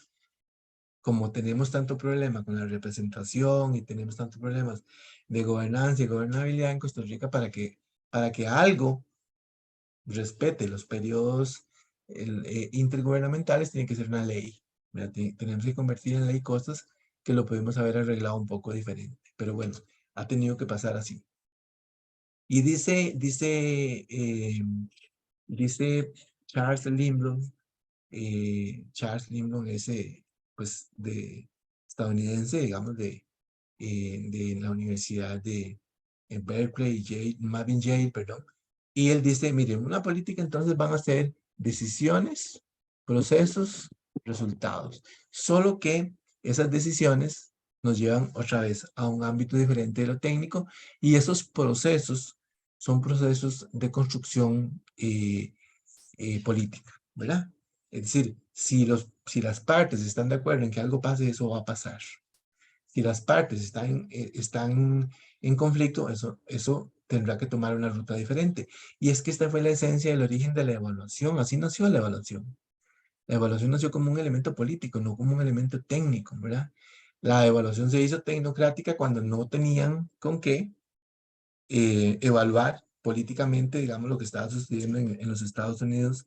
como tenemos tanto problema con la representación y tenemos tantos problemas de gobernanza y gobernabilidad en Costa Rica, para que algo respete los periodos intergubernamentales, tiene que ser una ley. Tenemos que convertir en ley cosas que lo podemos haber arreglado un poco diferente. Pero bueno, ha tenido que pasar así. Y dice Charles Lindblom, es pues estadounidense, digamos, de la Universidad de Berkeley, Marvin Yale, perdón. Y él dice, miren, una política entonces van a ser decisiones, procesos, resultados. Solo que esas decisiones nos llevan otra vez a un ámbito diferente de lo técnico y esos procesos son procesos de construcción política, ¿verdad? Es decir, si las partes están de acuerdo en que algo pase, eso va a pasar. Si las partes están en conflicto, eso tendrá que tomar una ruta diferente. Y es que esta fue la esencia del origen de la evaluación. Así nació la evaluación. La evaluación nació como un elemento político, no como un elemento técnico, ¿verdad? La evaluación se hizo tecnocrática cuando no tenían con qué evaluar políticamente, digamos, lo que estaba sucediendo en los Estados Unidos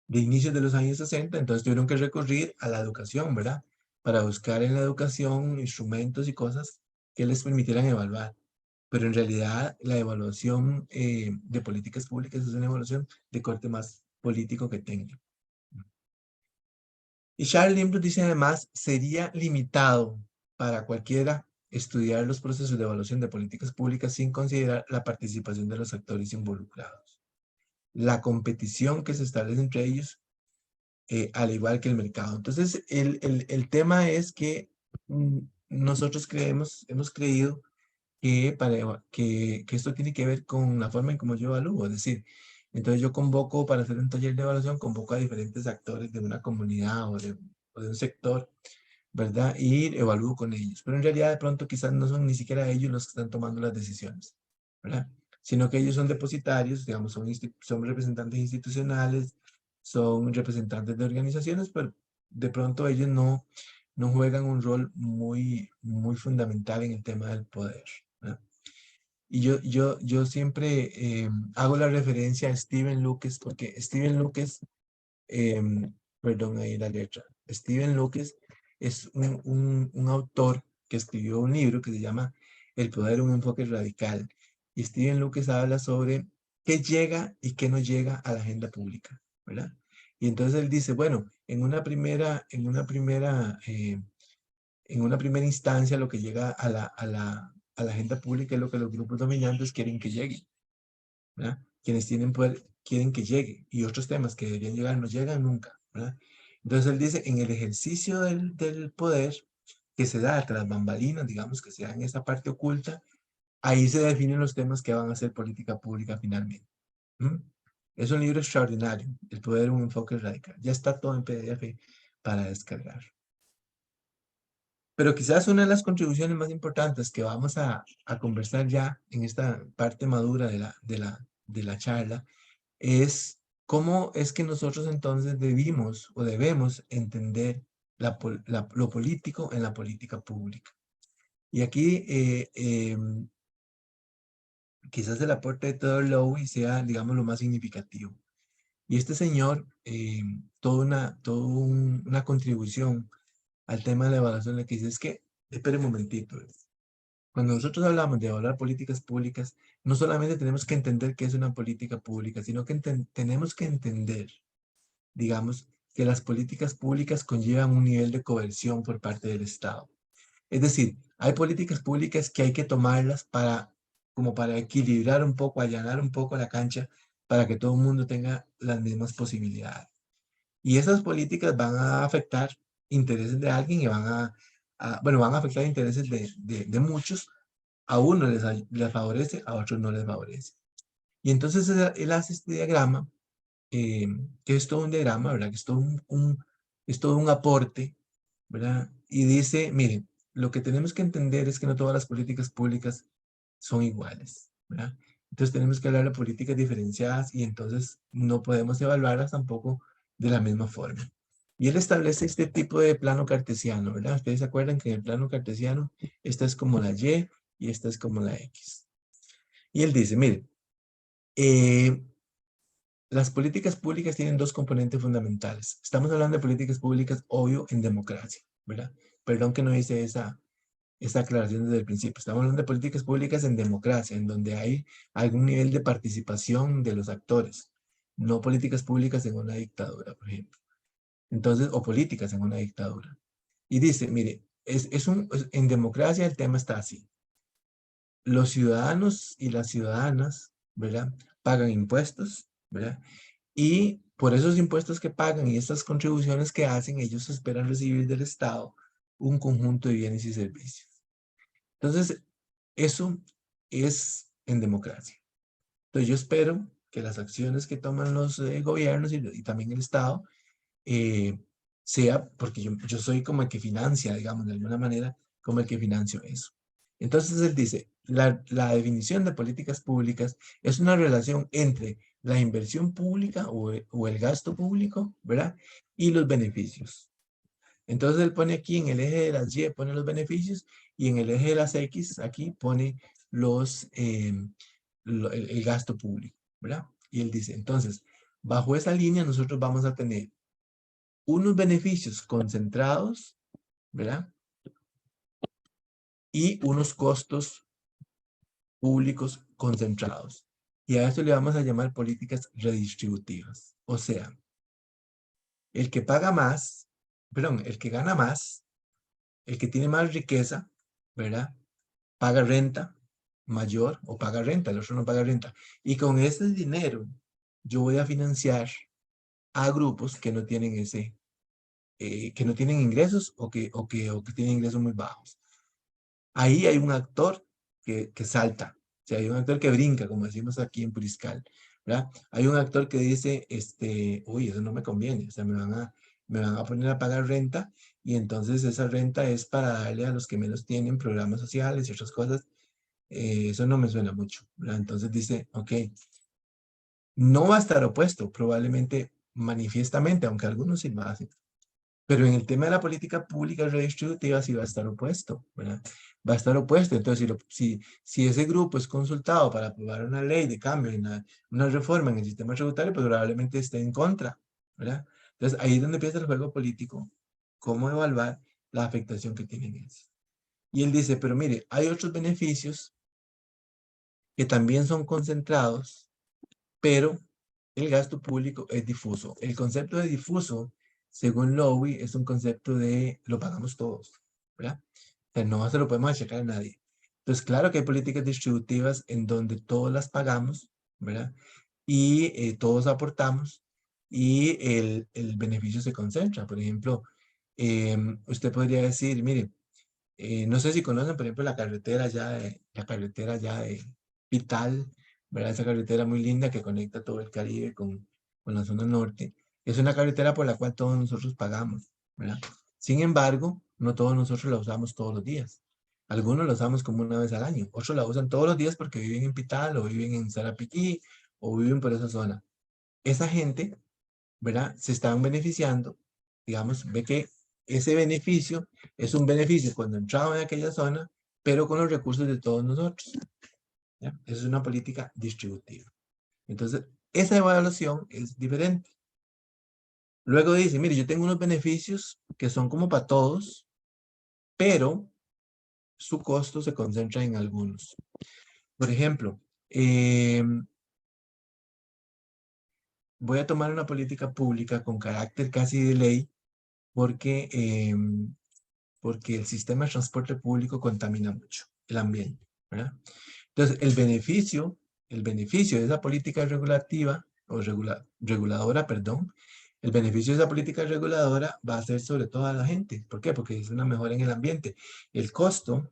de inicios de los años 60, entonces tuvieron que recurrir a la educación, ¿verdad? Para buscar en la educación instrumentos y cosas que les permitieran evaluar. Pero en realidad la evaluación de políticas públicas es una evaluación de corte más político que técnico. Y Charles Lindblom dice además, sería limitado para cualquiera estudiar los procesos de evaluación de políticas públicas sin considerar la participación de los actores involucrados. La competición que se establece entre ellos al igual que el mercado. Entonces, el tema es que nosotros hemos creído que esto tiene que ver con la forma en cómo yo evalúo. Es decir, entonces yo convoco para hacer un taller de evaluación, convoco a diferentes actores de una comunidad o de un sector, ¿verdad? Y evalúo con ellos. Pero en realidad de pronto quizás no son ni siquiera ellos los que están tomando las decisiones, ¿verdad? Sino que ellos son depositarios, digamos, son representantes institucionales, son representantes de organizaciones, pero de pronto ellos no juegan un rol muy fundamental en el tema del poder, ¿verdad? Y yo siempre hago la referencia a Steven Lucas, porque Steven Lucas, perdón ahí la letra, Steven Lucas es un autor que escribió un libro que se llama El poder, un enfoque radical. Y Steven Lucas habla sobre qué llega y qué no llega a la agenda pública, ¿verdad? Y entonces él dice, bueno, en una primera instancia lo que llega a la agenda pública es lo que los grupos dominantes quieren que llegue, ¿verdad? Quienes tienen poder quieren que llegue y otros temas que deberían llegar no llegan nunca, ¿verdad? Entonces él dice, en el ejercicio del poder que se da tras bambalinas, digamos que se da en esa parte oculta, ahí se definen los temas que van a ser política pública finalmente. ¿Mm? Es un libro extraordinario, El poder, un enfoque radical. Ya está todo en PDF para descargar. Pero quizás una de las contribuciones más importantes que vamos a conversar ya en esta parte madura de la charla es cómo es que nosotros entonces debemos entender lo político en la política pública. Y aquí quizás el aporte de Theodore Lowy sea, digamos, lo más significativo. Y este señor, una contribución al tema de la evaluación, le que dice es que, espere un momentito, cuando nosotros hablamos de evaluar políticas públicas, no solamente tenemos que entender qué es una política pública, sino que tenemos que entender, digamos, que las políticas públicas conllevan un nivel de coerción por parte del Estado. Es decir, hay políticas públicas que hay que tomarlas como para equilibrar un poco, allanar un poco la cancha, para que todo el mundo tenga las mismas posibilidades. Y esas políticas van a afectar intereses de alguien y bueno, van a afectar intereses de muchos. A uno les favorece, a otros no les favorece. Y entonces él hace este diagrama, que es todo un diagrama, ¿verdad? Que es es todo un aporte, ¿verdad? Y dice, miren, lo que tenemos que entender es que no todas las políticas públicas son iguales, ¿verdad? Entonces tenemos que hablar de políticas diferenciadas y entonces no podemos evaluarlas tampoco de la misma forma. Y él establece este tipo de plano cartesiano, ¿verdad? Ustedes se acuerdan que en el plano cartesiano esta es como la y esta es como la X. Y él dice, mire, las políticas públicas tienen dos componentes fundamentales. Estamos hablando de políticas públicas, obvio, en democracia, ¿verdad? Perdón que no hice esa aclaración desde el principio. Estamos hablando de políticas públicas en democracia, en donde hay algún nivel de participación de los actores, no políticas públicas en una dictadura, por ejemplo. Entonces, o políticas en una dictadura. Y dice, mire, en democracia el tema está así. Los ciudadanos y las ciudadanas, ¿verdad? Pagan impuestos, ¿verdad? Y por esos impuestos que pagan y estas contribuciones que hacen, ellos esperan recibir del Estado un conjunto de bienes y servicios. Entonces, eso es en democracia. Entonces, yo espero que las acciones que toman los gobiernos y también el Estado sea, porque yo soy como el que financia, digamos, de alguna manera, como el que financio eso. Entonces, él dice, la definición de políticas públicas es una relación entre la inversión pública o el gasto público, ¿verdad? Y los beneficios. Entonces él pone aquí en el eje de las Y, pone los beneficios, y en el eje de las X, aquí pone el gasto público, ¿verdad? Y él dice, entonces, bajo esa línea nosotros vamos a tener unos beneficios concentrados, ¿verdad? Y unos costos públicos concentrados. Y a eso le vamos a llamar políticas redistributivas. O sea, el que paga más, perdón, el que gana más, el que tiene más riqueza, ¿verdad? Paga renta mayor o paga renta, el otro no paga renta. Y con ese dinero yo voy a financiar a grupos que no tienen que no tienen ingresos o que tienen ingresos muy bajos. Ahí hay un actor que salta. O sea, hay un actor que brinca, como decimos aquí en Puriscal, ¿verdad? Hay un actor que dice, uy, eso no me conviene, o sea, me van a poner a pagar renta y entonces esa renta es para darle a los que menos tienen programas sociales y otras cosas. Eso no me suena mucho, ¿verdad? Entonces dice, ok, no va a estar opuesto, probablemente manifiestamente, aunque algunos sí lo hacen. Pero en el tema de la política pública redistributiva sí va a estar opuesto, ¿verdad? Va a estar opuesto. Entonces, si ese grupo es consultado para aprobar una ley de cambio, una reforma en el sistema tributario, pues probablemente esté en contra, ¿verdad? Entonces, ahí es donde empieza el juego político. ¿Cómo evaluar la afectación que tienen eso? Y él dice, pero mire, hay otros beneficios que también son concentrados, pero el gasto público es difuso. El concepto de difuso, según Lowy, es un concepto de lo pagamos todos, ¿verdad? O sea, no se lo podemos achacar a nadie. Entonces, claro que hay políticas distributivas en donde todos las pagamos, ¿verdad? Y todos aportamos y el beneficio se concentra. Por ejemplo, usted podría decir, mire, no sé si conocen, por ejemplo, la carretera ya de Pital, ¿verdad? Esa carretera muy linda que conecta todo el Caribe con la zona norte. Es una carretera por la cual todos nosotros pagamos, ¿verdad? Sin embargo, no todos nosotros la usamos todos los días. Algunos la usamos como una vez al año, otros la usan todos los días porque viven en Pital o viven en Sarapiquí o viven por esa zona. Esa gente, ¿verdad? Se están beneficiando, digamos, ve que ese beneficio es un beneficio cuando entraba en aquella zona, pero con los recursos de todos nosotros. ¿Ya? Eso es una política distributiva. Entonces, esa evaluación es diferente. Luego dice, mire, yo tengo unos beneficios que son como para todos, pero su costo se concentra en algunos. Por ejemplo, voy a tomar una política pública con carácter casi de ley porque porque el sistema de transporte público contamina mucho el ambiente, ¿verdad? Entonces, el beneficio de esa política regulativa, o reguladora, perdón, el beneficio de esa política reguladora va a ser sobre todo a la gente. ¿Por qué? Porque es una mejora en el ambiente. El costo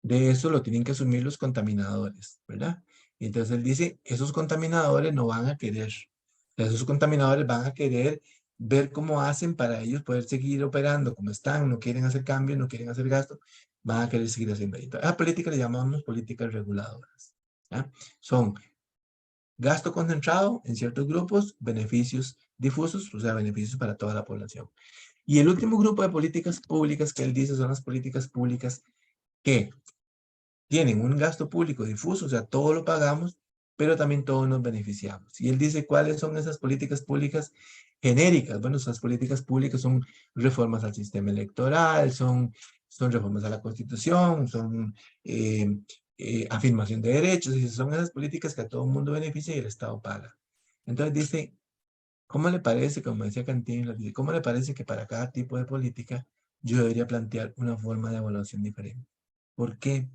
de eso lo tienen que asumir los contaminadores, ¿verdad? Y entonces él dice, esos contaminadores no van a querer, o sea, esos contaminadores van a querer ver cómo hacen para ellos poder seguir operando como están, no quieren hacer cambios, no quieren hacer gasto, van a querer seguir haciendo ahí. A esa política le llamamos políticas reguladoras, ¿ya? Son gasto concentrado en ciertos grupos, beneficios difusos, o sea, beneficios para toda la población. Y el último grupo de políticas públicas que él dice son las políticas públicas que tienen un gasto público difuso, o sea, todo lo pagamos, pero también todos nos beneficiamos. Y él dice cuáles son esas políticas públicas genéricas. Bueno, esas políticas públicas son reformas al sistema electoral, son reformas a la Constitución, son afirmación de derechos, y son esas políticas que a todo el mundo beneficia y el Estado paga. Entonces dice, ¿cómo le parece, como decía Cantinflas, dice, cómo le parece que para cada tipo de política yo debería plantear una forma de evaluación diferente? ¿Por qué?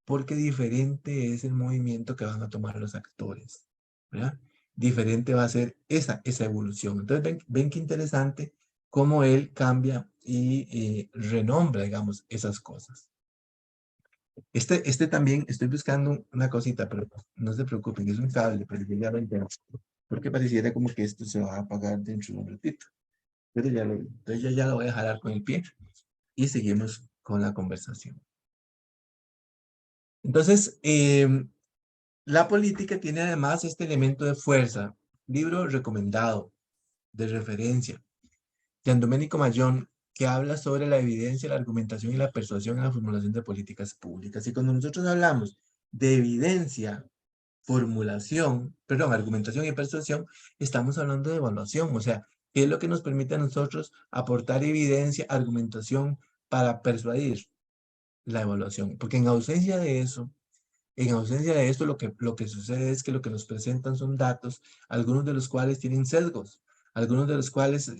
Porque diferente es el movimiento que van a tomar los actores, ¿verdad? Diferente va a ser esa evolución. Entonces, ven qué interesante cómo él cambia y renombra, digamos, esas cosas. Este también, estoy buscando una cosita, pero no se preocupen, es un cable, pero yo ya lo entiendo, porque pareciera como que esto se va a apagar dentro de un ratito. Pero entonces ya lo voy a jalar con el pie y seguimos con la conversación. Entonces, la política tiene además este elemento de fuerza. Libro recomendado, de referencia, Gian Domenico Mayón, que habla sobre la evidencia, la argumentación y la persuasión en la formulación de políticas públicas. Y cuando nosotros hablamos de evidencia, formulación, perdón, argumentación y persuasión, estamos hablando de evaluación. O sea, ¿qué es lo que nos permite a nosotros aportar evidencia, argumentación para persuadir? La evaluación. Porque en ausencia de esto, lo que sucede es que lo que nos presentan son datos, algunos de los cuales tienen sesgos, algunos de los cuales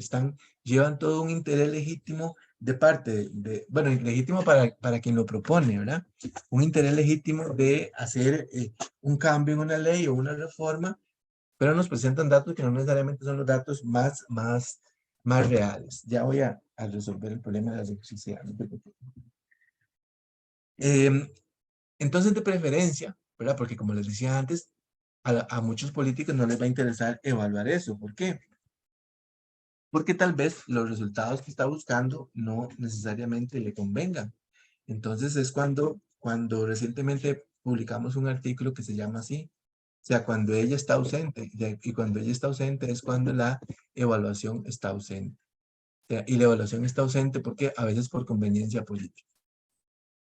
llevan todo un interés legítimo de parte bueno, legítimo para quien lo propone, ¿verdad? Un interés legítimo de hacer un cambio en una ley o una reforma, pero nos presentan datos que no necesariamente son los datos más reales. Ya voy a resolver el problema de la electricidad. Entonces, de preferencia, ¿verdad? Porque como les decía antes, a muchos políticos no les va a interesar evaluar eso. ¿Por qué? Porque tal vez los resultados que está buscando no necesariamente le convengan. Entonces es cuando recientemente publicamos un artículo que se llama así, o sea, cuando ella está ausente, y cuando ella está ausente es cuando la evaluación está ausente. O sea, y la evaluación está ausente porque a veces por conveniencia política.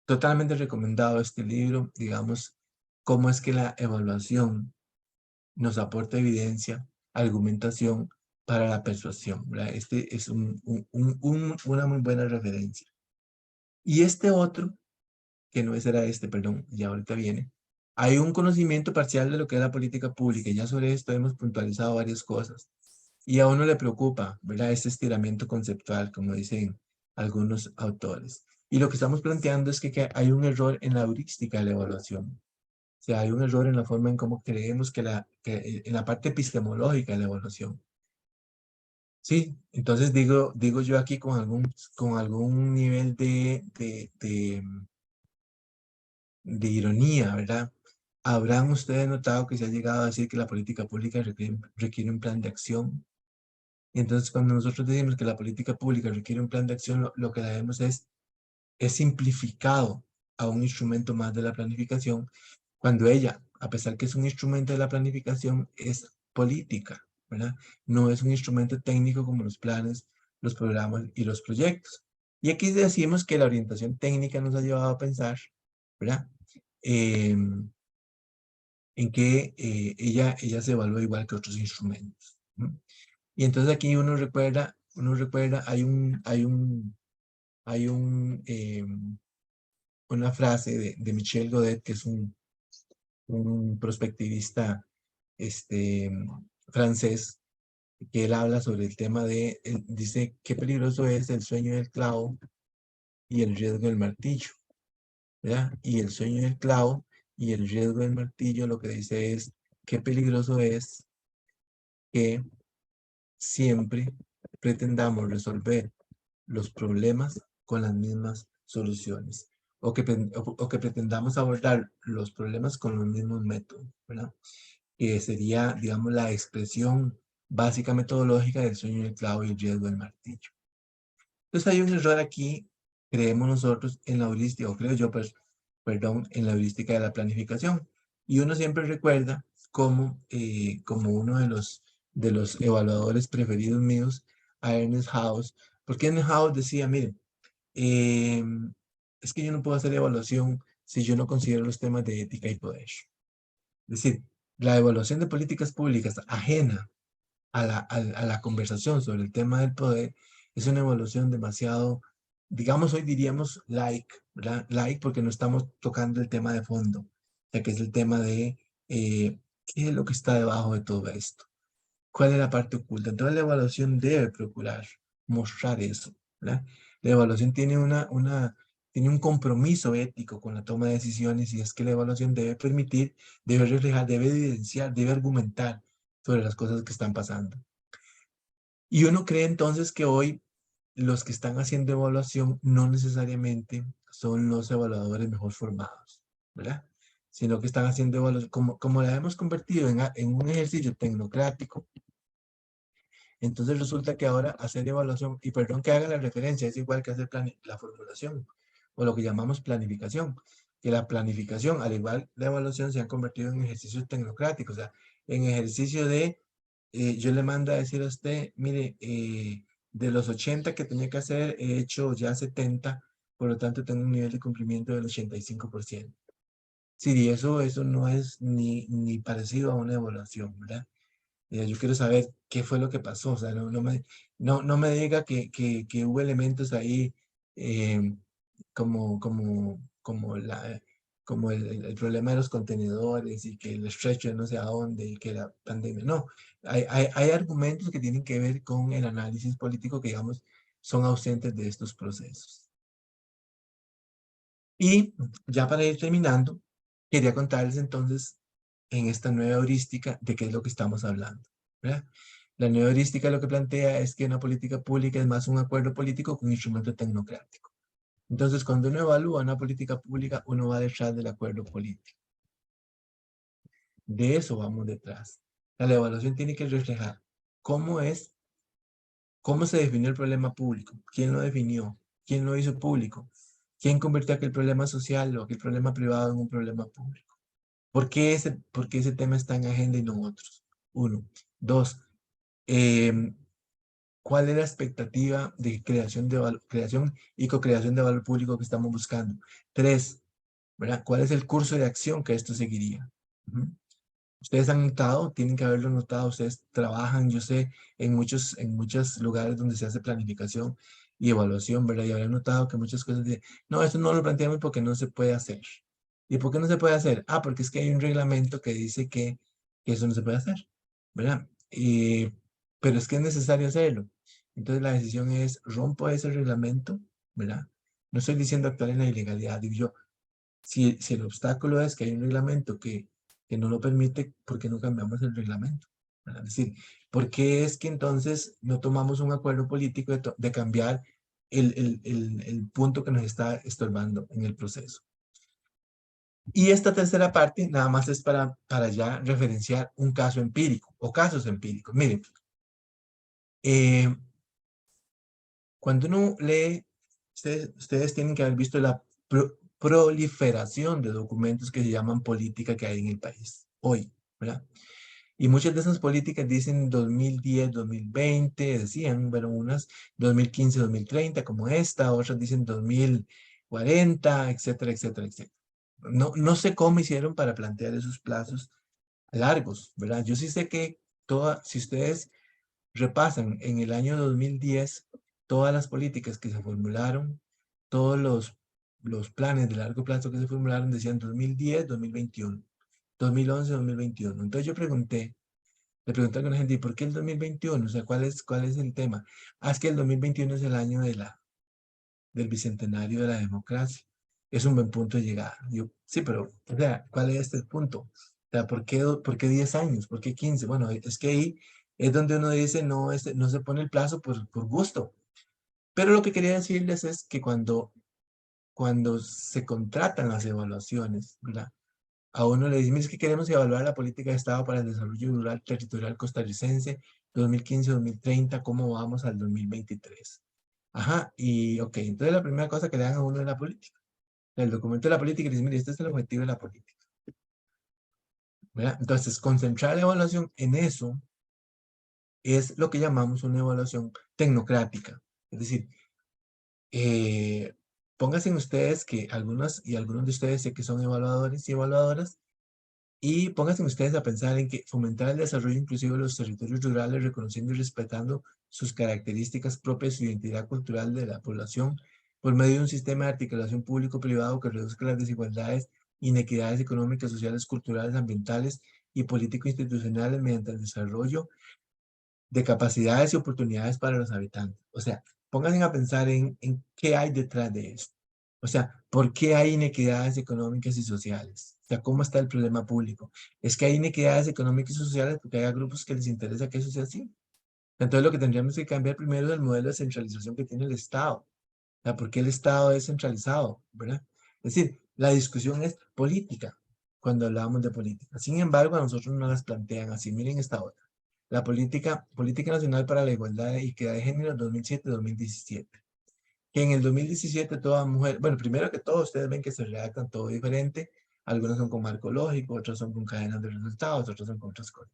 Totalmente recomendado este libro, digamos, cómo es que la evaluación nos aporta evidencia, argumentación para la persuasión, ¿verdad? Este es una muy buena referencia. Y este otro, que no era este, perdón, ya ahorita viene, hay un conocimiento parcial de lo que es la política pública, y ya sobre esto hemos puntualizado varias cosas. Y a uno le preocupa, ¿verdad? Este estiramiento conceptual, como dicen algunos autores. Y lo que estamos planteando es que hay un error en la heurística de la evaluación. O sea, hay un error en la forma en cómo creemos en la parte epistemológica de la evaluación. Sí, entonces digo yo aquí con algún nivel de ironía, ¿verdad? ¿Habrán ustedes notado que se ha llegado a decir que la política pública requiere un plan de acción? Y entonces cuando nosotros decimos que la política pública requiere un plan de acción, lo que debemos es simplificado a un instrumento más de la planificación, cuando ella, a pesar que es un instrumento de la planificación, es política, ¿verdad? No es un instrumento técnico como los planes, los programas y los proyectos. Y aquí decimos que la orientación técnica nos ha llevado a pensar, ¿verdad? En que ella se evalúa igual que otros instrumentos, ¿no? Y entonces aquí uno recuerda, una frase de Michel Godet, que es un prospectivista francés, que él habla sobre el tema dice, qué peligroso es el sueño del clavo y el riesgo del martillo, ¿verdad? Y el sueño del clavo y el riesgo del martillo lo que dice es, qué peligroso es que siempre pretendamos resolver los problemas con las mismas soluciones o que pretendamos abordar los problemas con los mismos métodos, ¿verdad? Que sería, digamos, la expresión básica metodológica del sueño del clavo y el riesgo del martillo. Entonces hay un error aquí, creemos nosotros, en la heurística, o creo yo, perdón, en la heurística de la planificación. Y uno siempre recuerda como uno de los evaluadores preferidos míos a Ernest House, porque Ernest House decía, miren, es que yo no puedo hacer evaluación si yo no considero los temas de ética y poder. Es decir, la evaluación de políticas públicas ajena a la conversación sobre el tema del poder es una evaluación demasiado, digamos, hoy diríamos like, ¿verdad? Like porque no estamos tocando el tema de fondo, ya que es el tema de qué es lo que está debajo de todo esto, cuál es la parte oculta. Entonces la evaluación debe procurar mostrar eso, ¿verdad? La evaluación tiene un compromiso ético con la toma de decisiones, y es que la evaluación debe permitir, debe reflejar, debe evidenciar, debe argumentar sobre las cosas que están pasando. Y uno cree entonces que hoy los que están haciendo evaluación no necesariamente son los evaluadores mejor formados, ¿verdad? Sino que están haciendo evaluación, como la hemos convertido en un ejercicio tecnocrático. Entonces resulta que ahora hacer evaluación, y perdón que haga la referencia, es igual que hacer la formulación, o lo que llamamos planificación, que la planificación, al igual la evaluación, se han convertido en ejercicios tecnocráticos, o sea, en ejercicio de, yo le mando a decir a usted, mire, de los 80 que tenía que hacer, he hecho ya 70, por lo tanto tengo un nivel de cumplimiento del 85%. Sí, eso no es ni parecido a una evaluación, ¿verdad? Yo quiero saber qué fue lo que pasó, o sea, no me diga que hubo elementos ahí eh, como, como, como, la, como el problema de los contenedores y que el stretch no sé a dónde y que la pandemia. No, hay argumentos que tienen que ver con el análisis político que, digamos, son ausentes de estos procesos. Y ya para ir terminando, quería contarles entonces en esta nueva heurística de qué es lo que estamos hablando, ¿verdad? La nueva heurística lo que plantea es que una política pública es más un acuerdo político que un instrumento tecnocrático. Entonces, cuando uno evalúa una política pública, uno va detrás del acuerdo político. De eso vamos detrás. La evaluación tiene que reflejar cómo se definió el problema público, quién lo definió, quién lo hizo público, quién convirtió aquel problema social o aquel problema privado en un problema público. Por qué ese tema está en agenda y no otros? Uno. Dos, ¿cuál es la expectativa de creación y co-creación de valor público que estamos buscando? Tres, ¿verdad? ¿Cuál es el curso de acción que esto seguiría? Ustedes han notado, tienen que haberlo notado, ustedes trabajan, yo sé, en muchos lugares donde se hace planificación y evaluación, ¿verdad? Y habrán notado que muchas cosas de, no, esto no lo planteamos porque no se puede hacer. ¿Y por qué no se puede hacer? Ah, porque es que hay un reglamento que dice que eso no se puede hacer, ¿verdad? Pero es que es necesario hacerlo. Entonces la decisión es, rompo ese reglamento, ¿verdad? No estoy diciendo actuar en la ilegalidad, digo yo, si el obstáculo es que hay un reglamento que no lo permite, ¿por qué no cambiamos el reglamento? ¿Verdad? Es decir, ¿por qué es que entonces no tomamos un acuerdo político de cambiar el punto que nos está estorbando en el proceso? Y esta tercera parte nada más es para ya referenciar un caso empírico o casos empíricos. Miren, cuando uno lee, ustedes tienen que haber visto la proliferación de documentos que se llaman política que hay en el país hoy, ¿verdad? Y muchas de esas políticas dicen 2010, 2020, decían, bueno, unas 2015, 2030 como esta, otras dicen 2040, etcétera, etcétera, etcétera. No sé cómo hicieron para plantear esos plazos largos, ¿verdad? Yo sí sé que si ustedes repasan en el año 2010 todas las políticas que se formularon, todos los planes de largo plazo que se formularon decían 2010, 2021, 2011, 2021. Entonces yo le pregunté a alguna gente, ¿y por qué el 2021? O sea, ¿cuál es el tema? Ah, es que el 2021 es el año del bicentenario de la democracia. Es un buen punto de llegada. Yo, sí, pero, o sea, ¿cuál es este punto? O sea, por qué 10 años? ¿Por qué 15? Bueno, es que ahí es donde uno dice, no, no se pone el plazo por gusto. Pero lo que quería decirles es que cuando se contratan las evaluaciones, ¿verdad? A uno le dicen, mire, es que queremos evaluar la política de Estado para el desarrollo rural territorial costarricense 2015-2030, ¿cómo vamos al 2023? Ajá, y ok, entonces la primera cosa que le dan a uno es la política. El documento de la política y dice, mire, este es el objetivo de la política, ¿verdad? Entonces, concentrar la evaluación en eso es lo que llamamos una evaluación tecnocrática. Es decir, pónganse ustedes que algunos de ustedes sé que son evaluadores y evaluadoras, y pónganse ustedes a pensar en que fomentar el desarrollo inclusivo de los territorios rurales, reconociendo y respetando sus características propias y identidad cultural de la población, por medio de un sistema de articulación público-privado que reduzca las desigualdades, inequidades económicas, sociales, culturales, ambientales y político-institucionales mediante el desarrollo de capacidades y oportunidades para los habitantes. O sea, pónganse a pensar en qué hay detrás de esto. O sea, ¿por qué hay inequidades económicas y sociales? O sea, ¿cómo está el problema público? Es que hay inequidades económicas y sociales porque hay grupos que les interesa que eso sea así. Entonces, lo que tendríamos que cambiar primero es el modelo de centralización que tiene el Estado. O sea, ¿por qué el Estado es centralizado? ¿Verdad? Es decir, la discusión es política cuando hablamos de política. Sin embargo, a nosotros no las plantean así. Miren esta otra. La Política Nacional para la Igualdad y Equidad de Género 2007-2017. Que en el 2017 toda mujer, bueno, primero que todo, ustedes ven que se redactan todo diferente. Algunos son con marco lógico, otros son con cadenas de resultados, otros son con otras cosas.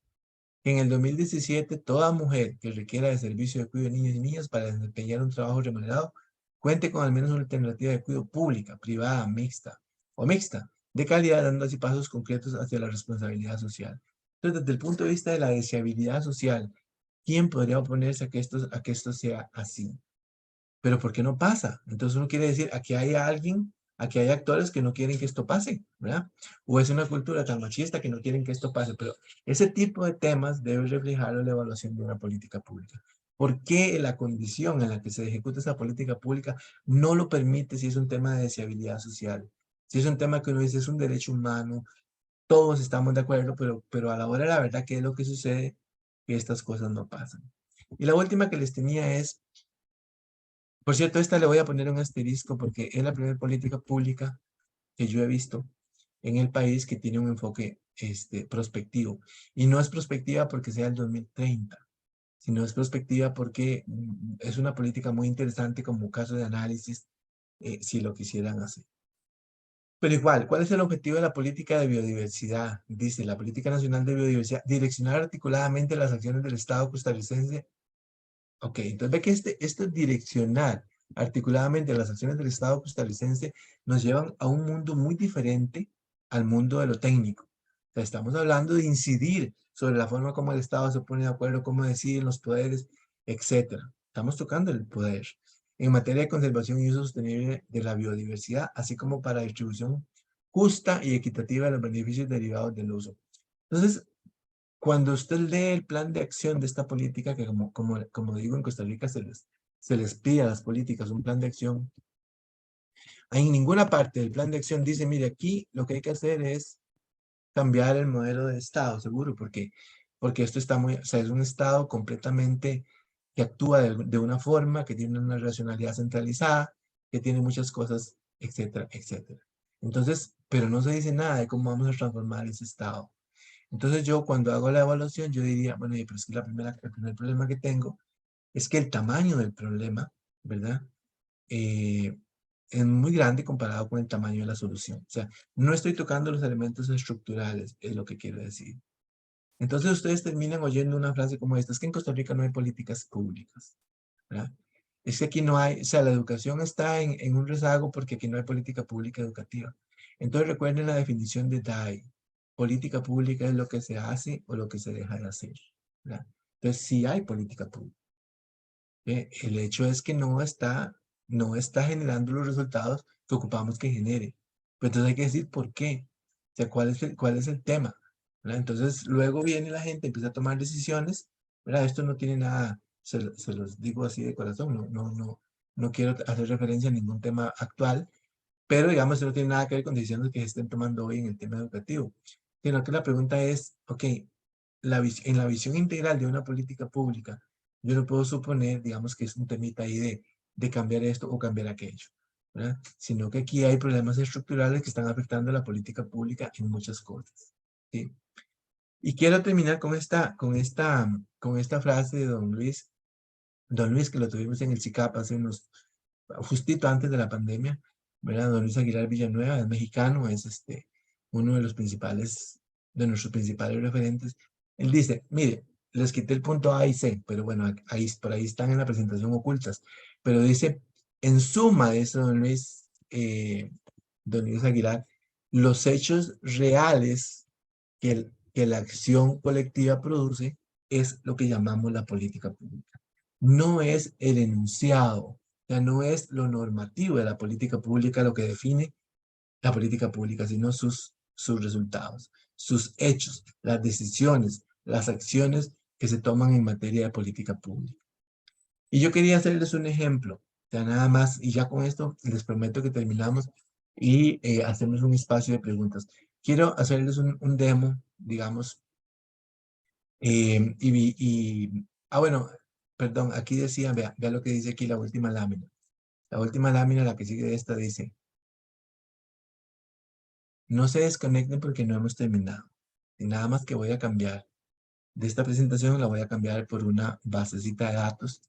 En el 2017, toda mujer que requiera de servicio de cuidado de niños y niñas para desempeñar un trabajo remunerado, cuente con al menos una alternativa de cuidado pública, privada, mixta o mixta, de calidad, dando así pasos concretos hacia la responsabilidad social. Entonces, desde el punto de vista de la deseabilidad social, ¿quién podría oponerse a que esto sea así? Pero ¿por qué no pasa? Entonces uno quiere decir, aquí hay actores que no quieren que esto pase, ¿verdad? O es una cultura tan machista que no quieren que esto pase, pero ese tipo de temas debe reflejar la evaluación de una política pública. ¿Por qué la condición en la que se ejecuta esa política pública no lo permite si es un tema de deseabilidad social? Si es un tema que uno dice es un derecho humano, todos estamos de acuerdo, pero a la hora de la verdad, ¿qué es lo que sucede? Que estas cosas no pasan. Y la última que les tenía es Por cierto, esta le voy a poner un asterisco porque es la primera política pública que yo he visto en el país que tiene un enfoque prospectivo. Y no es prospectiva porque sea el 2030, sino es prospectiva porque es una política muy interesante como caso de análisis si lo quisieran hacer. Pero igual, ¿cuál es el objetivo de la política de biodiversidad? Dice, la Política Nacional de Biodiversidad, direccionar articuladamente las acciones del Estado costarricense. Ok, entonces ve que esto direccionar articuladamente las acciones del Estado costarricense nos llevan a un mundo muy diferente al mundo de lo técnico. O sea, estamos hablando de incidir sobre la forma como el Estado se pone de acuerdo, cómo deciden los poderes, etcétera. Estamos tocando el poder en materia de conservación y uso sostenible de la biodiversidad, así como para distribución justa y equitativa de los beneficios derivados del uso. Entonces, cuando usted lee el plan de acción de esta política, que como digo, en Costa Rica se les pide a las políticas un plan de acción, en ninguna parte del plan de acción dice, mire, aquí lo que hay que hacer es cambiar el modelo de Estado, seguro, porque esto está muy, o sea, es un Estado completamente que actúa de una forma, que tiene una racionalidad centralizada, que tiene muchas cosas, etcétera, etcétera. Entonces, pero no se dice nada de cómo vamos a transformar ese Estado. Entonces yo cuando hago la evaluación, yo diría, bueno, pero es que el primer problema que tengo es que el tamaño del problema, ¿verdad? Eh, es muy grande comparado con el tamaño de la solución. O sea, no estoy tocando los elementos estructurales, es lo que quiero decir. Entonces ustedes terminan oyendo una frase como esta, es que en Costa Rica no hay políticas públicas, ¿verdad? Es que aquí no hay, o sea, la educación está en un rezago porque aquí no hay política pública educativa. Entonces recuerden la definición de DAI. Política pública es lo que se hace o lo que se deja de hacer, ¿verdad? Entonces sí hay política pública. El hecho es que no está generando los resultados que ocupamos que genere. Pero entonces hay que decir por qué. O sea, cuál es el tema, ¿verdad? Entonces luego viene la gente, empieza a tomar decisiones, ¿verdad? Esto no tiene nada, se los digo así de corazón, no quiero hacer referencia a ningún tema actual, pero digamos, eso no tiene nada que ver con decisiones que se estén tomando hoy en el tema educativo, sino que la pregunta es, ok, en la visión integral de una política pública, yo no puedo suponer, digamos, que es un temita ahí de cambiar esto o cambiar aquello, ¿verdad? Sino que aquí hay problemas estructurales que están afectando la política pública en muchas cosas, ¿sí? Y quiero terminar con esta frase de don Luis, que lo tuvimos en el CICAP hace justito antes de la pandemia, ¿verdad? Don Luis Aguilar Villanueva es mexicano, es uno de los principales, de nuestros principales referentes. Él dice, mire, les quité el punto A y C, pero bueno, por ahí están en la presentación ocultas, pero dice, en suma de eso, don Luis Aguilar, los hechos reales que la acción colectiva produce es lo que llamamos la política pública. No es el enunciado, ya no es lo normativo de la política pública lo que define la política pública, sino sus resultados, sus hechos, las decisiones, las acciones que se toman en materia de política pública. Y yo quería hacerles un ejemplo, ya nada más, y ya con esto les prometo que terminamos y hacemos un espacio de preguntas. Quiero hacerles un demo, digamos, bueno, perdón, aquí decía, vea lo que dice aquí la última lámina. La última lámina, la que sigue de esta, dice, no se desconecten porque no hemos terminado. Y nada más que voy a cambiar de esta presentación, la voy a cambiar por una basecita de datos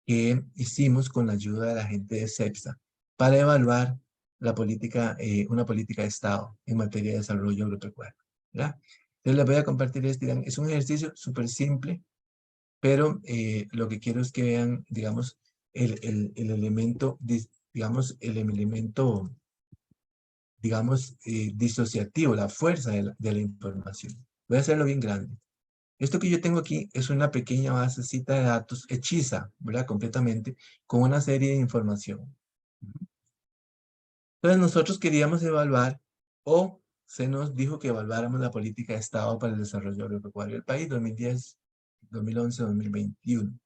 que hicimos con la ayuda de la gente de CEPSA para evaluar una política de Estado en materia de desarrollo agropecuario, ¿verdad? Entonces les voy a compartir es un ejercicio súper simple, pero lo que quiero es que vean, digamos, el elemento, digamos, disociativo, la fuerza de la información. Voy a hacerlo bien grande. Esto que yo tengo aquí es una pequeña basecita de datos hechiza, ¿verdad? Completamente, con una serie de información. Entonces nosotros queríamos evaluar, o se nos dijo que evaluáramos la política de Estado para el desarrollo agropecuario del país 2010, 2011, 2021.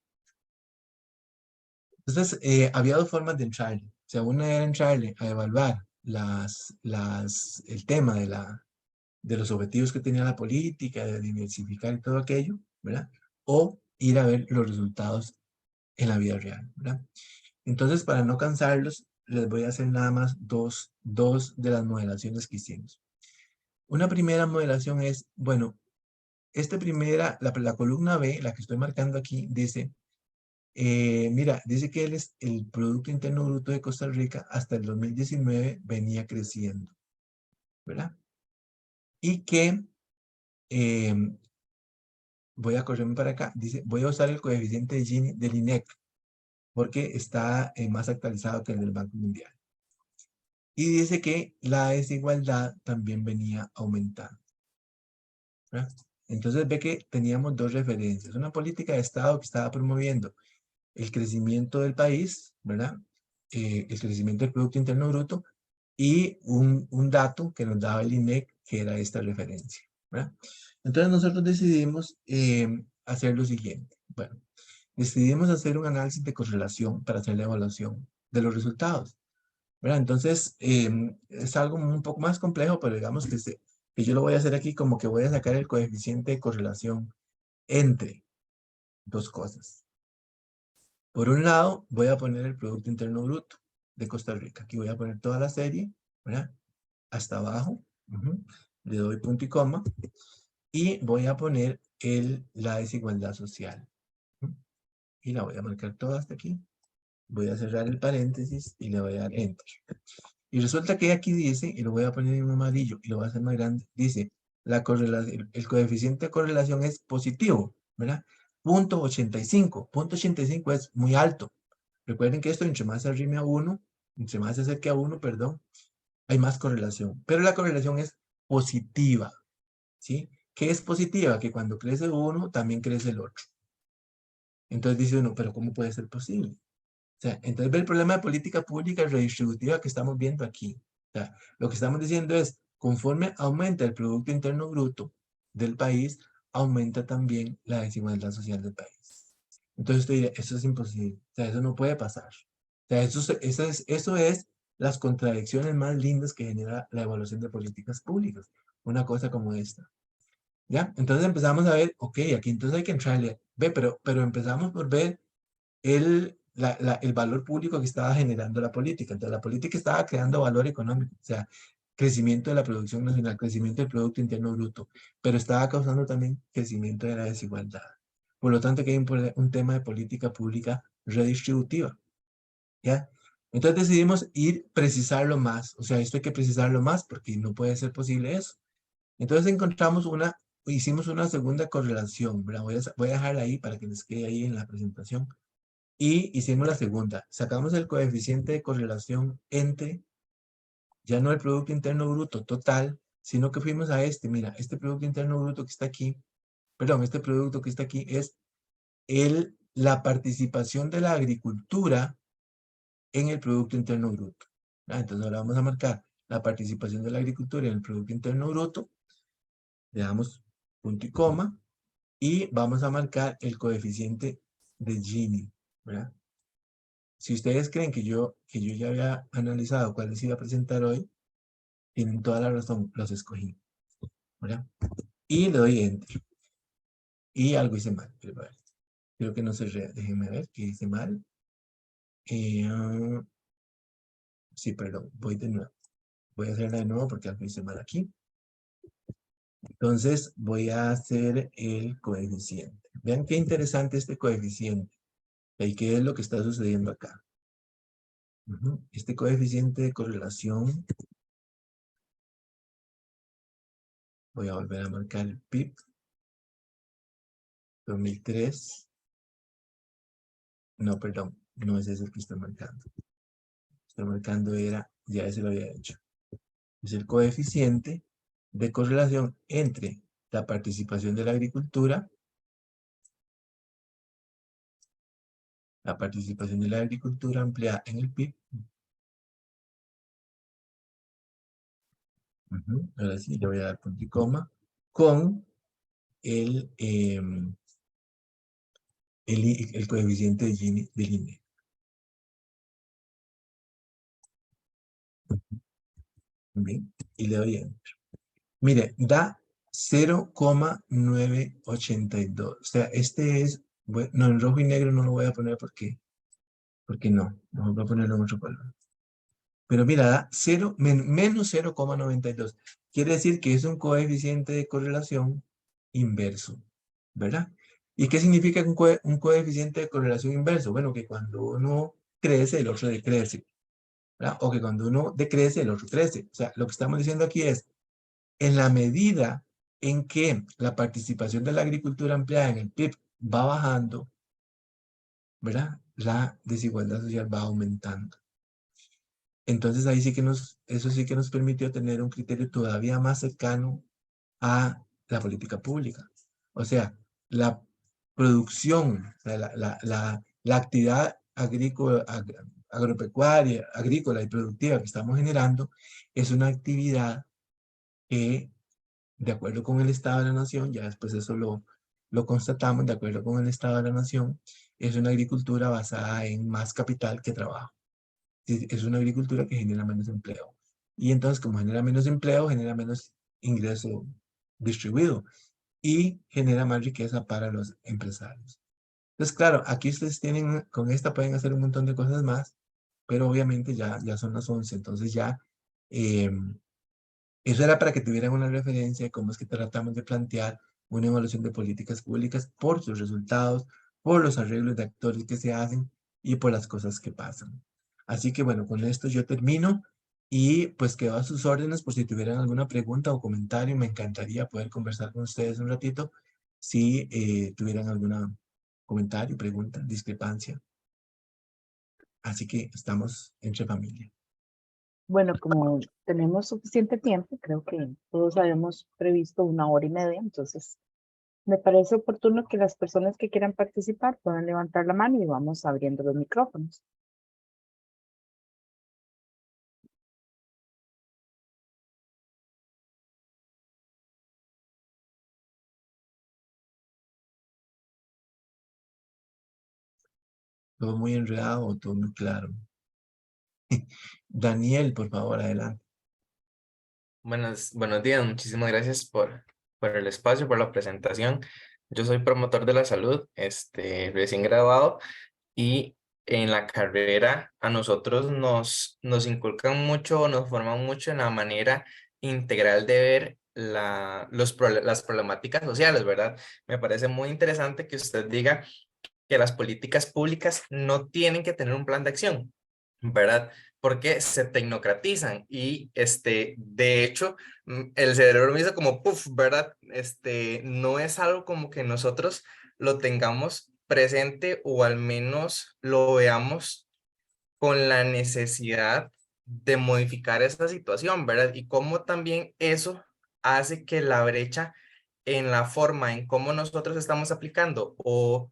Entonces, había dos formas de entrarle. O sea, una era entrarle a evaluar el tema de los objetivos que tenía la política, de diversificar y todo aquello, ¿verdad? O ir a ver los resultados en la vida real, ¿verdad? Entonces, para no cansarlos, les voy a hacer nada más dos de las modelaciones que hicimos. Una primera modelación es, bueno, esta primera, la columna B, la que estoy marcando aquí, dice, mira, dice que el Producto Interno Bruto de Costa Rica hasta el 2019 venía creciendo, ¿verdad? Y que, voy a correrme para acá, dice, voy a usar el coeficiente de Gini del INEC, porque está más actualizado que el del Banco Mundial. Y dice que la desigualdad también venía aumentando, ¿verdad? Entonces ve que teníamos dos referencias. Una política de Estado que estaba promoviendo el crecimiento del país, ¿verdad? El crecimiento del Producto Interno Bruto y un dato que nos daba el INEC, que era esta referencia, ¿verdad? Entonces nosotros decidimos hacer lo siguiente. Bueno, decidimos hacer un análisis de correlación para hacer la evaluación de los resultados, ¿verdad? Entonces, es algo un poco más complejo, pero digamos que yo lo voy a hacer aquí como que voy a sacar el coeficiente de correlación entre dos cosas. Por un lado, voy a poner el Producto Interno Bruto de Costa Rica. Aquí voy a poner toda la serie, ¿verdad? Hasta abajo. Le doy punto y coma. Y voy a poner la desigualdad social. Y la voy a marcar toda hasta aquí. Voy a cerrar el paréntesis y le voy a dar Enter. Y resulta que aquí dice, y lo voy a poner en amarillo y lo voy a hacer más grande, dice, el coeficiente de correlación es positivo, ¿verdad? Punto 85. Punto 85 es muy alto. Recuerden que esto, entre más se arrime a 1, entre más se acerque a 1, perdón, hay más correlación. Pero la correlación es positiva, ¿sí? ¿Qué es positiva? Que cuando crece uno, también crece el otro. Entonces dice uno, pero ¿cómo puede ser posible? O sea, entonces ve el problema de política pública redistributiva que estamos viendo aquí. O sea, lo que estamos diciendo es, conforme aumenta el Producto Interno Bruto del país, aumenta también la desigualdad social del país. Entonces usted dirá, eso es imposible. O sea, eso no puede pasar. O sea, eso es las contradicciones más lindas que genera la evaluación de políticas públicas. Una cosa como esta. ¿Ya? Entonces empezamos a ver, ok, aquí entonces hay que entrarle. Ve, pero empezamos por ver el valor público que estaba generando la política. Entonces, la política estaba creando valor económico, o sea, crecimiento de la producción nacional, crecimiento del Producto Interno Bruto, pero estaba causando también crecimiento de la desigualdad. Por lo tanto, que hay un tema de política pública redistributiva, ¿ya? Entonces decidimos precisarlo más, o sea, esto hay que precisarlo más porque no puede ser posible eso. Entonces hicimos una segunda correlación, ¿verdad? Voy a dejarla ahí para que les quede ahí en la presentación. Y hicimos la segunda. Sacamos el coeficiente de correlación entre, ya no el Producto Interno Bruto total, sino que fuimos a mira, este Producto Interno Bruto que está aquí, perdón, este producto que está aquí es la participación de la agricultura en el Producto Interno Bruto. Entonces ahora vamos a marcar la participación de la agricultura en el Producto Interno Bruto, le damos punto y coma, y vamos a marcar el coeficiente de Gini, ¿verdad? Si ustedes creen que yo ya había analizado cuáles iba a presentar hoy, tienen toda la razón, los escogí, ¿verdad? Y le doy Enter. Y algo hice mal, pero a ver, creo que no se déjenme ver qué hice mal. Sí, perdón, voy de nuevo. Voy a hacerla de nuevo porque algo hice mal aquí. Entonces voy a hacer el coeficiente. Vean qué interesante este coeficiente. ¿Y qué es lo que está sucediendo acá? Este coeficiente de correlación, voy a volver a marcar el PIB, 2003. No, perdón, no es ese el que estoy marcando. Estoy marcando ya ese lo había hecho. Es el coeficiente de correlación entre la participación de la agricultura, ampliada en el PIB. Ahora sí, le voy a dar punto y coma, con el coeficiente de Gini del INE. Bien, y le doy Enter. Mire, da 0,982. O sea, este es, bueno, no, en rojo y negro no lo voy a poner porque porque no, vamos a ponerlo en otro color. Pero mira, da menos 0,92. Quiere decir que es un coeficiente de correlación inverso, ¿verdad? ¿Y qué significa un coeficiente de correlación inverso? Bueno, que cuando uno crece, el otro decrece, ¿verdad? O que cuando uno decrece, el otro crece. O sea, lo que estamos diciendo aquí es, en la medida en que la participación de la agricultura empleada en el PIB va bajando, ¿verdad? La desigualdad social va aumentando. Entonces ahí sí que eso sí que nos permitió tener un criterio todavía más cercano a la política pública. O sea, la producción, o sea, la actividad agrícola, agropecuaria, agrícola y productiva que estamos generando es una actividad que, de acuerdo con el Estado de la Nación, ya después eso lo constatamos, de acuerdo con el Estado de la Nación, es una agricultura basada en más capital que trabajo. Es una agricultura que genera menos empleo. Y entonces, como genera menos empleo, genera menos ingreso distribuido y genera más riqueza para los empresarios. Entonces, claro, aquí ustedes tienen, con esta pueden hacer un montón de cosas más, pero obviamente ya son las 11, entonces ya eso era para que tuvieran una referencia de cómo es que tratamos de plantear una evaluación de políticas públicas por sus resultados, por los arreglos de actores que se hacen y por las cosas que pasan. Así que bueno, con esto yo termino y pues quedo a sus órdenes por si tuvieran alguna pregunta o comentario. Me encantaría poder conversar con ustedes un ratito si tuvieran algún comentario, pregunta, discrepancia. Así que estamos entre familia.
Bueno, como tenemos suficiente tiempo, creo que todos habíamos previsto 1 hora y media, entonces me parece oportuno que las personas que quieran participar puedan levantar la mano y vamos abriendo los micrófonos.
Todo muy enredado o todo muy claro. Daniel, por favor, adelante.
Buenos días, muchísimas gracias por el espacio, por la presentación. Yo soy promotor de la salud, recién graduado, y en la carrera a nosotros nos inculcan mucho, nos forman mucho en la manera integral de ver las problemáticas sociales, ¿verdad? Me parece muy interesante que usted diga que las políticas públicas no tienen que tener un plan de acción, ¿verdad? Porque se tecnocratizan y de hecho el cerebro me hizo como puff, ¿verdad? No es algo como que nosotros lo tengamos presente o al menos lo veamos con la necesidad de modificar esta situación, ¿verdad? Y cómo también eso hace que la brecha en la forma en cómo nosotros estamos aplicando o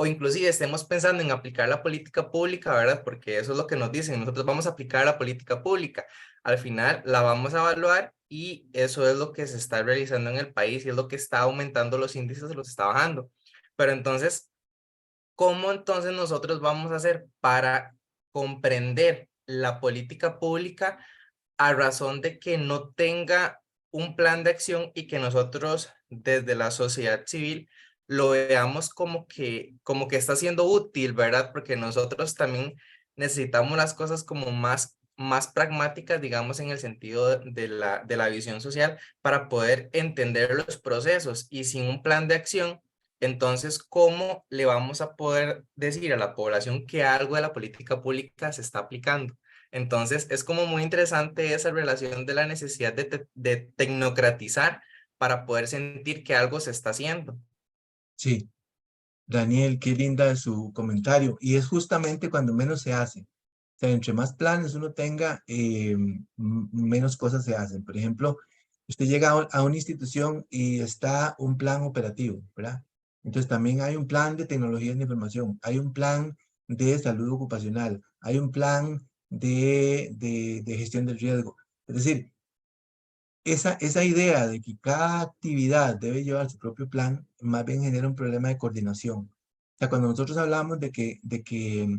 inclusive estemos pensando en aplicar la política pública, ¿verdad? Porque eso es lo que nos dicen, nosotros vamos a aplicar la política pública. Al final la vamos a evaluar y eso es lo que se está realizando en el país y es lo que está aumentando los índices, los está bajando. Pero entonces, ¿cómo entonces nosotros vamos a hacer para comprender la política pública a razón de que no tenga un plan de acción y que nosotros desde la sociedad civil lo veamos como que está siendo útil, ¿verdad? Porque nosotros también necesitamos las cosas como más pragmáticas, digamos, en el sentido de la visión social para poder entender los procesos y sin un plan de acción. Entonces, ¿cómo le vamos a poder decir a la población que algo de la política pública se está aplicando? Entonces, es como muy interesante esa relación de la necesidad de tecnocratizar para poder sentir que algo se está haciendo.
Sí, Daniel, qué linda su comentario. Y es justamente cuando menos se hace. O sea, entre más planes uno tenga, menos cosas se hacen. Por ejemplo, usted llega a una institución y está un plan operativo, ¿verdad? Entonces también hay un plan de tecnologías de información, hay un plan de salud ocupacional, hay un plan de gestión del riesgo. Es decir, esa idea de que cada actividad debe llevar su propio plan, más bien genera un problema de coordinación. O sea, cuando nosotros hablamos de que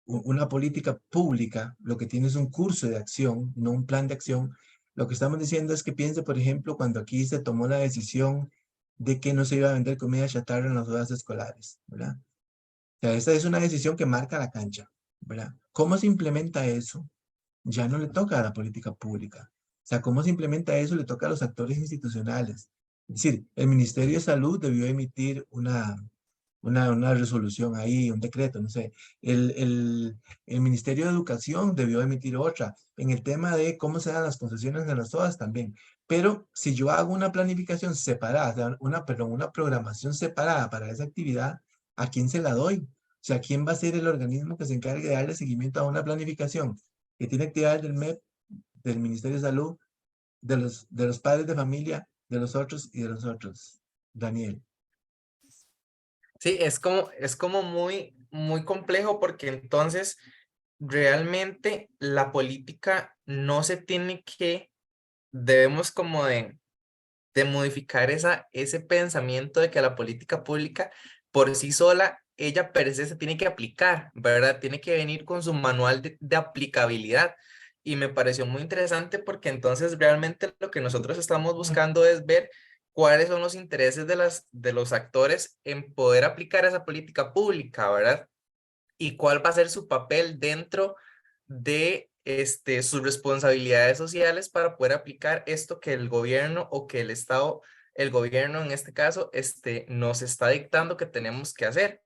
una política pública lo que tiene es un curso de acción, no un plan de acción, lo que estamos diciendo es que piense, por ejemplo, cuando aquí se tomó la decisión de que no se iba a vender comida chatarra en las horas escolares, ¿verdad? O sea, esa es una decisión que marca la cancha. ¿verdad? ¿Cómo se implementa eso? Ya no le toca a la política pública. O sea, ¿cómo se implementa eso? Le toca a los actores institucionales. Es decir, el Ministerio de Salud debió emitir una resolución ahí, un decreto, no sé. El Ministerio de Educación debió emitir otra. En el tema de cómo se dan las concesiones en las OAS también. Pero si yo hago una planificación separada, o sea, una programación separada para esa actividad, ¿a quién se la doy? O sea, ¿quién va a ser el organismo que se encargue de darle seguimiento a una planificación que tiene actividades del MEP, del Ministerio de Salud, de los padres de familia, de los otros y de los otros? Daniel.
Sí, es como muy complejo porque entonces realmente la política no se tiene debemos como de modificar ese pensamiento de que la política pública por sí sola, ella per se tiene que aplicar, ¿verdad? Tiene que venir con su manual de aplicabilidad. Y me pareció muy interesante porque entonces realmente lo que nosotros estamos buscando es ver cuáles son los intereses de los actores en poder aplicar esa política pública, ¿verdad? Y cuál va a ser su papel dentro de sus responsabilidades sociales para poder aplicar esto que el gobierno o que el Estado, el gobierno en este caso, nos está dictando que tenemos que hacer,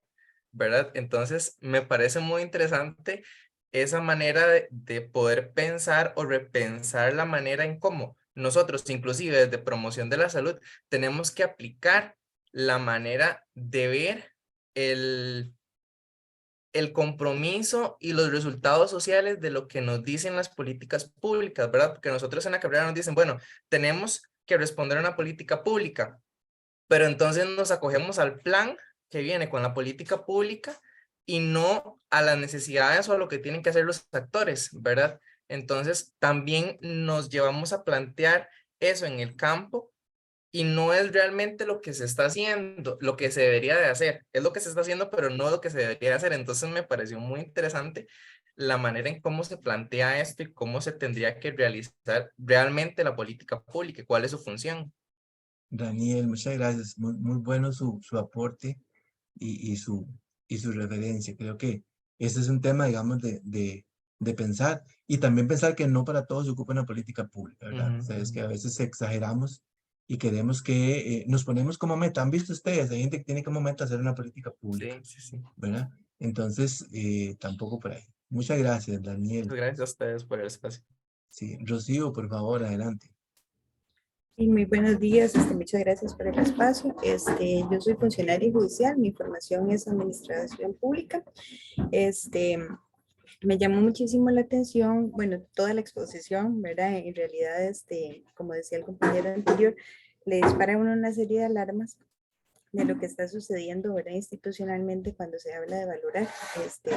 ¿verdad? Entonces, me parece muy interesante esa manera de poder pensar o repensar la manera en cómo nosotros, inclusive desde promoción de la salud, tenemos que aplicar la manera de ver el compromiso y los resultados sociales de lo que nos dicen las políticas públicas, ¿verdad? Porque nosotros en la carrera nos dicen, bueno, tenemos que responder a una política pública, pero entonces nos acogemos al plan que viene con la política pública y no a las necesidades o a lo que tienen que hacer los actores, ¿verdad? Entonces también nos llevamos a plantear eso en el campo y no es realmente lo que se está haciendo, lo que se debería de hacer. Es lo que se está haciendo, pero no lo que se debería de hacer. Entonces me pareció muy interesante la manera en cómo se plantea esto y cómo se tendría que realizar realmente la política pública y cuál es su función.
Daniel, muchas gracias. Muy bueno su aporte y su referencia. Creo que este es un tema, digamos, de pensar y también pensar que no para todos se ocupa una política pública, ¿verdad? O sea, es que a veces exageramos y queremos que nos ponemos como meta. ¿Han visto ustedes? Hay gente que tiene como meta hacer una política
Sí,
pública,
sí, sí.
¿verdad? Entonces, tampoco por ahí. Muchas gracias,
Muchas
Daniel.
gracias a ustedes por el espacio.
Sí, Rocío, por favor, adelante.
Y muy buenos días, muchas gracias por el espacio. Yo soy funcionaria judicial, mi formación es administración pública. Este, Me llamó muchísimo la atención, bueno, toda la exposición, ¿verdad? En realidad, como decía el compañero anterior, le dispara a uno una serie de alarmas de lo que está sucediendo, ¿verdad? Institucionalmente cuando se habla de valorar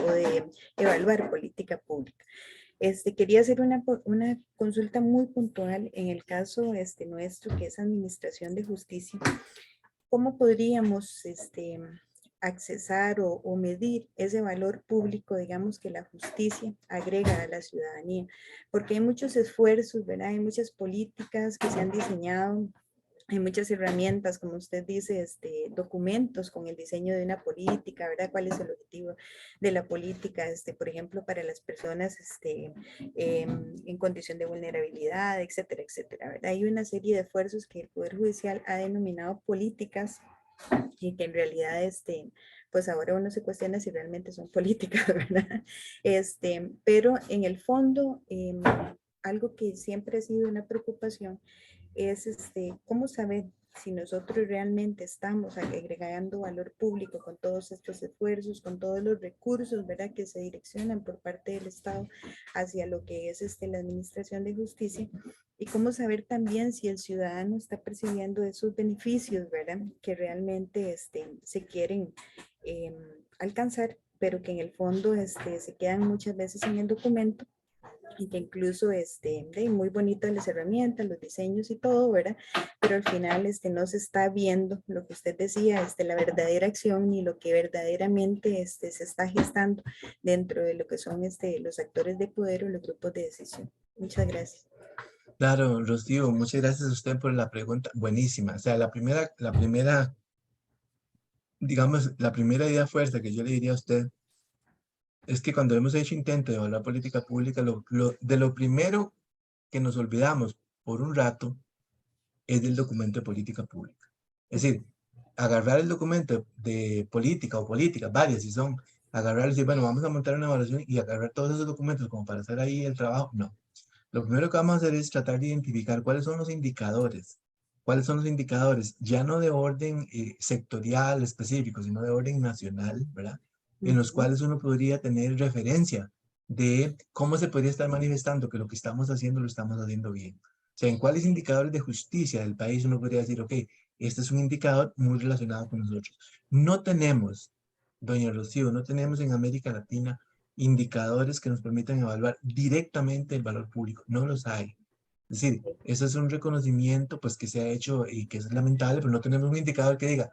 o de evaluar política pública. Quería hacer una consulta muy puntual en el caso nuestro, que es Administración de Justicia. ¿Cómo podríamos accesar o medir ese valor público, digamos, que la justicia agrega a la ciudadanía? Porque hay muchos esfuerzos, ¿verdad? Hay muchas políticas que se han diseñado. Hay muchas herramientas, como usted dice, documentos con el diseño de una política, ¿verdad? ¿Cuál es el objetivo de la política, por ejemplo, para las personas en condición de vulnerabilidad, etcétera, etcétera, ¿verdad? Hay una serie de esfuerzos que el Poder Judicial ha denominado políticas y que en realidad, pues ahora uno se cuestiona si realmente son políticas, ¿verdad? Pero en el fondo, algo que siempre ha sido una preocupación es cómo saber si nosotros realmente estamos agregando valor público con todos estos esfuerzos, con todos los recursos, ¿verdad?, que se direccionan por parte del Estado hacia lo que es la administración de justicia, y cómo saber también si el ciudadano está percibiendo esos beneficios, ¿verdad?, que realmente se quieren alcanzar, pero que en el fondo se quedan muchas veces en el documento, y que incluso muy bonitas las herramientas, los diseños y todo, ¿verdad? Pero al final no se está viendo lo que usted decía, la verdadera acción ni lo que verdaderamente se está gestando dentro de lo que son los actores de poder o los grupos de decisión. Muchas gracias.
Claro, Rocío, muchas gracias a usted por la pregunta. Buenísima. O sea, digamos, la primera idea fuerza que yo le diría a usted es que cuando hemos hecho intento de evaluar política pública, de lo primero que nos olvidamos por un rato es del documento de política pública. Es decir, agarrar el documento de política o políticas, varias si son, agarrar y decir, bueno, vamos a montar una evaluación y agarrar todos esos documentos como para hacer ahí el trabajo. No. Lo primero que vamos a hacer es tratar de identificar cuáles son los indicadores. ¿Cuáles son los indicadores? Ya no de orden sectorial específico, sino de orden nacional, ¿verdad? En los cuales uno podría tener referencia de cómo se podría estar manifestando que lo que estamos haciendo lo estamos haciendo bien. O sea, en cuáles indicadores de justicia del país uno podría decir, ok, este es un indicador muy relacionado con nosotros. No tenemos, doña Rocío, no tenemos en América Latina indicadores que nos permitan evaluar directamente el valor público. No los hay. Es decir, eso es un reconocimiento pues que se ha hecho y que es lamentable, pero no tenemos un indicador que diga,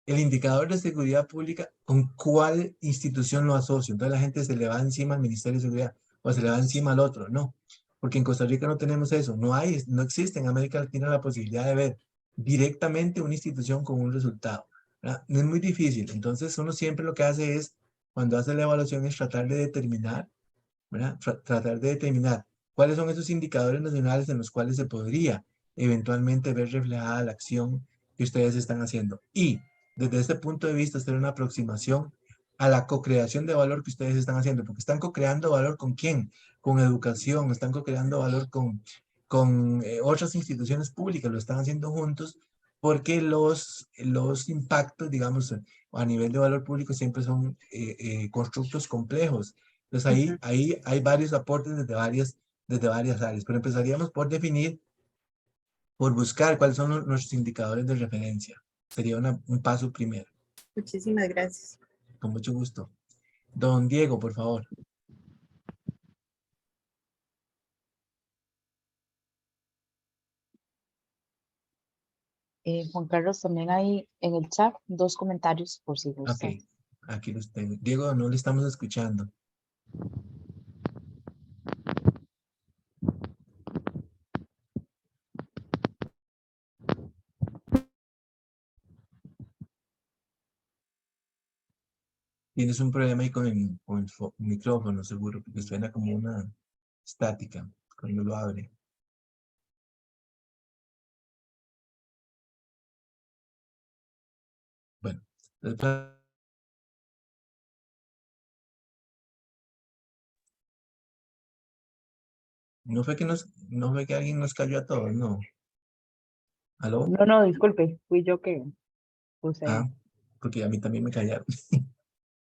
el indicador de seguridad pública, ¿con cuál institución lo asocio? Entonces la gente se le va encima al Ministerio de Seguridad o se le va encima al otro. No, porque en Costa Rica no tenemos eso. No hay, no existe en América Latina la posibilidad de ver directamente una institución con un resultado, ¿verdad? Es muy difícil. Entonces uno siempre lo que hace es, cuando hace la evaluación, es tratar de determinar, ¿verdad? Tratar de determinar cuáles son esos indicadores nacionales en los cuales se podría eventualmente ver reflejada la acción que ustedes están haciendo. Y desde este punto de vista, hacer una aproximación a la co-creación de valor que ustedes están haciendo, porque están co-creando valor ¿con quién? Con educación, están co-creando valor con otras instituciones públicas, lo están haciendo juntos, porque los impactos, digamos, a nivel de valor público siempre son constructos complejos. Entonces ahí hay varios aportes desde varias áreas, pero empezaríamos por definir, por buscar cuáles son nuestros indicadores de referencia. Sería un paso primero.
Muchísimas gracias.
Con mucho gusto. Don Diego, por favor.
Juan Carlos, también hay en el chat 2 comentarios por si
Ok,
gusta.
aquí los tengo. Diego, no le estamos escuchando. Tienes un problema ahí con el micrófono, seguro, porque suena como una estática cuando lo abre. Bueno, no fue que alguien nos cayó a todos, no. ¿Aló?
No, no, disculpe, fui yo que puse.
Ah, porque a mí también me callaron.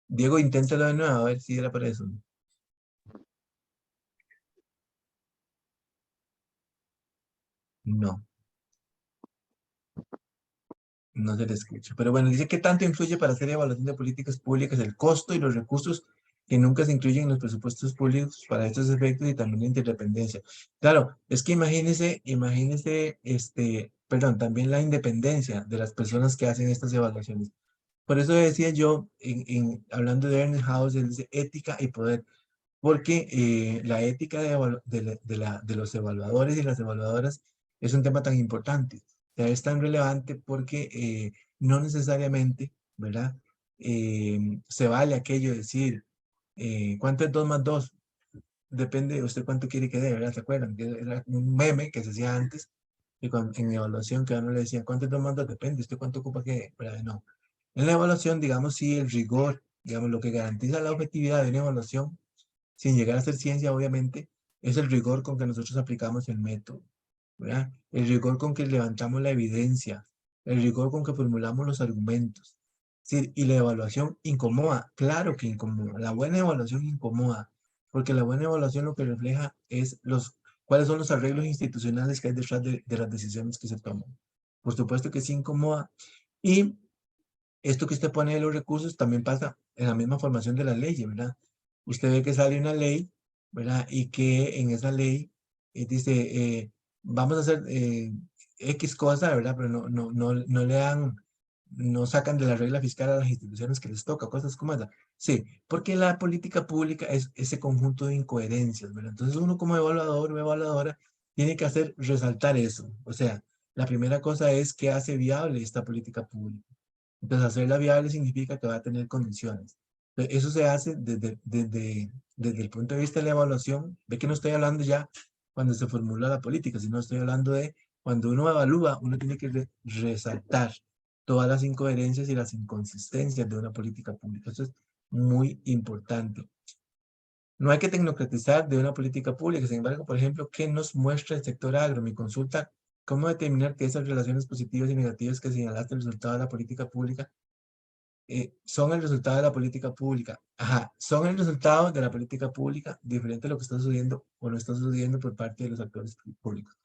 Diego, inténtalo de nuevo, a ver si era para eso. No, no se le escucha. Pero bueno, dice que tanto influye para hacer evaluación de políticas públicas el costo y los recursos que nunca se incluyen en los presupuestos públicos para estos efectos y también la interdependencia. Claro, es que imagínese, perdón, también la independencia de las personas que hacen estas evaluaciones. Por eso decía yo, hablando de Ernest House, él dice ética y poder, porque la ética de los evaluadores y las evaluadoras es un tema tan importante, o sea, es tan relevante porque no necesariamente, ¿verdad? Se vale aquello de decir, ¿cuánto es 2 más 2? Depende de usted cuánto quiere que dé, ¿verdad? ¿Se acuerdan? Que era un meme que se hacía antes, y en evaluación que a uno le decía, ¿cuánto es 2 más 2? Depende, ¿usted cuánto ocupa que dé? ¿Verdad? No. En la evaluación, digamos, sí, el rigor, digamos, lo que garantiza la objetividad de una evaluación sin llegar a ser ciencia, obviamente, es el rigor con que nosotros aplicamos el método, ¿verdad? El rigor con que levantamos la evidencia, el rigor con que formulamos los argumentos. Sí, y la evaluación incomoda, claro que incomoda. La buena evaluación incomoda, porque la buena evaluación lo que refleja es cuáles son los arreglos institucionales que hay detrás de las decisiones que se toman. Por supuesto que sí incomoda. Y esto que usted pone de los recursos también pasa en la misma formación de las leyes, ¿verdad? Usted ve que sale una ley, ¿verdad? Y que en esa ley dice, vamos a hacer X cosa, ¿verdad? Pero no le dan, no sacan de la regla fiscal a las instituciones que les toca, cosas como esa. Sí, porque la política pública es ese conjunto de incoherencias, ¿verdad? Entonces uno como evaluador o evaluadora tiene que hacer resaltar eso. O sea, la primera cosa es que hace viable esta política pública. Entonces, hacerla viable significa que va a tener condiciones. Eso se hace desde el punto de vista de la evaluación. Ve que no estoy hablando ya cuando se formula la política, sino estoy hablando de cuando uno evalúa, uno tiene que resaltar todas las incoherencias y las inconsistencias de una política pública. Eso es muy importante. No hay que tecnocratizar de una política pública. Sin embargo, por ejemplo, ¿qué nos muestra el sector agro? Mi consulta, ¿cómo determinar que esas relaciones positivas y negativas que señalaste el resultado de la política pública son el resultado de la política pública? Ajá, son el resultado de la política pública, diferente a lo que está sucediendo o no está sucediendo por parte de los actores públicos.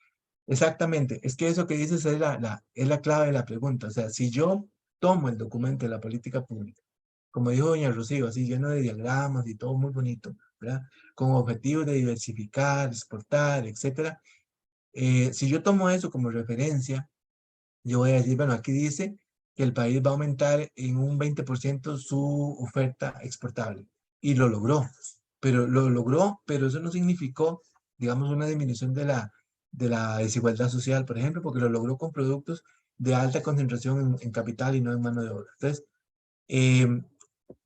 Exactamente, es que eso que dices es es la clave de la pregunta. O sea, si yo tomo el documento de la política pública, como dijo doña Rocío, así lleno de diagramas y todo muy bonito, ¿verdad? Con objetivos de diversificar, exportar, etcétera. Si yo tomo eso como referencia, yo voy a decir, bueno, aquí dice que el país va a aumentar en un 20% su oferta exportable. Y lo logró, pero eso no significó, digamos, una disminución de la desigualdad social, por ejemplo, porque lo logró con productos de alta concentración en capital y no en mano de obra. Entonces,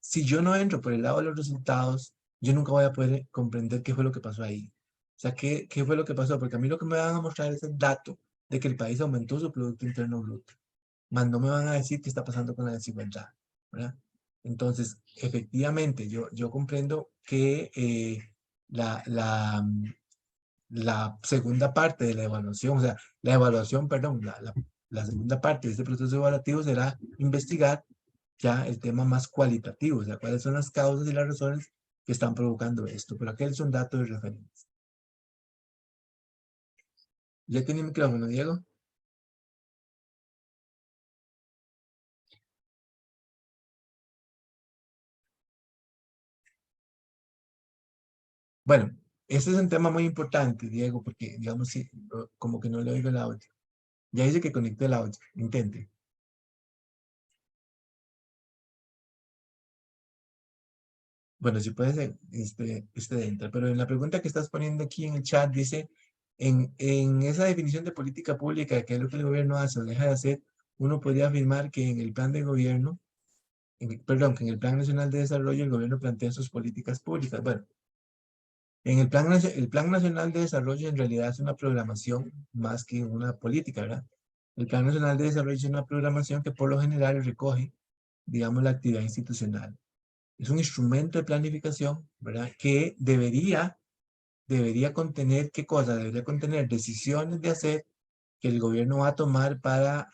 si yo no entro por el lado de los resultados, yo nunca voy a poder comprender qué fue lo que pasó ahí. O sea, qué fue lo que pasó, porque a mí lo que me van a mostrar es el dato de que el país aumentó su Producto Interno Bruto. Más no me van a decir qué está pasando con la desigualdad, ¿verdad? Entonces, efectivamente, yo comprendo que la segunda parte de la evaluación, o sea, la evaluación, perdón, la segunda parte de este proceso evaluativo será investigar ya el tema más cualitativo, o sea, cuáles son las causas y las razones que están provocando esto. Pero aquel son datos de referencia. ¿Ya tiene micrófono, Diego? Bueno, este es un tema muy importante, Diego, porque, digamos, si, como que no le oigo el audio. Ya dice que conecte el audio. Intente. Bueno, si puedes, entra. Pero en la pregunta que estás poniendo aquí en el chat dice, en esa definición de política pública, que es lo que el gobierno hace o deja de hacer, uno podría afirmar que en el plan de gobierno, perdón, que en el Plan Nacional de Desarrollo el gobierno plantea sus políticas públicas. Bueno, en el Plan Nacional de Desarrollo en realidad es una programación más que una política, ¿verdad? El Plan Nacional de Desarrollo es una programación que por lo general recoge, digamos, la actividad institucional. Es un instrumento de planificación, ¿verdad? Que debería contener, ¿qué cosa? Debería contener decisiones de hacer que el gobierno va a tomar para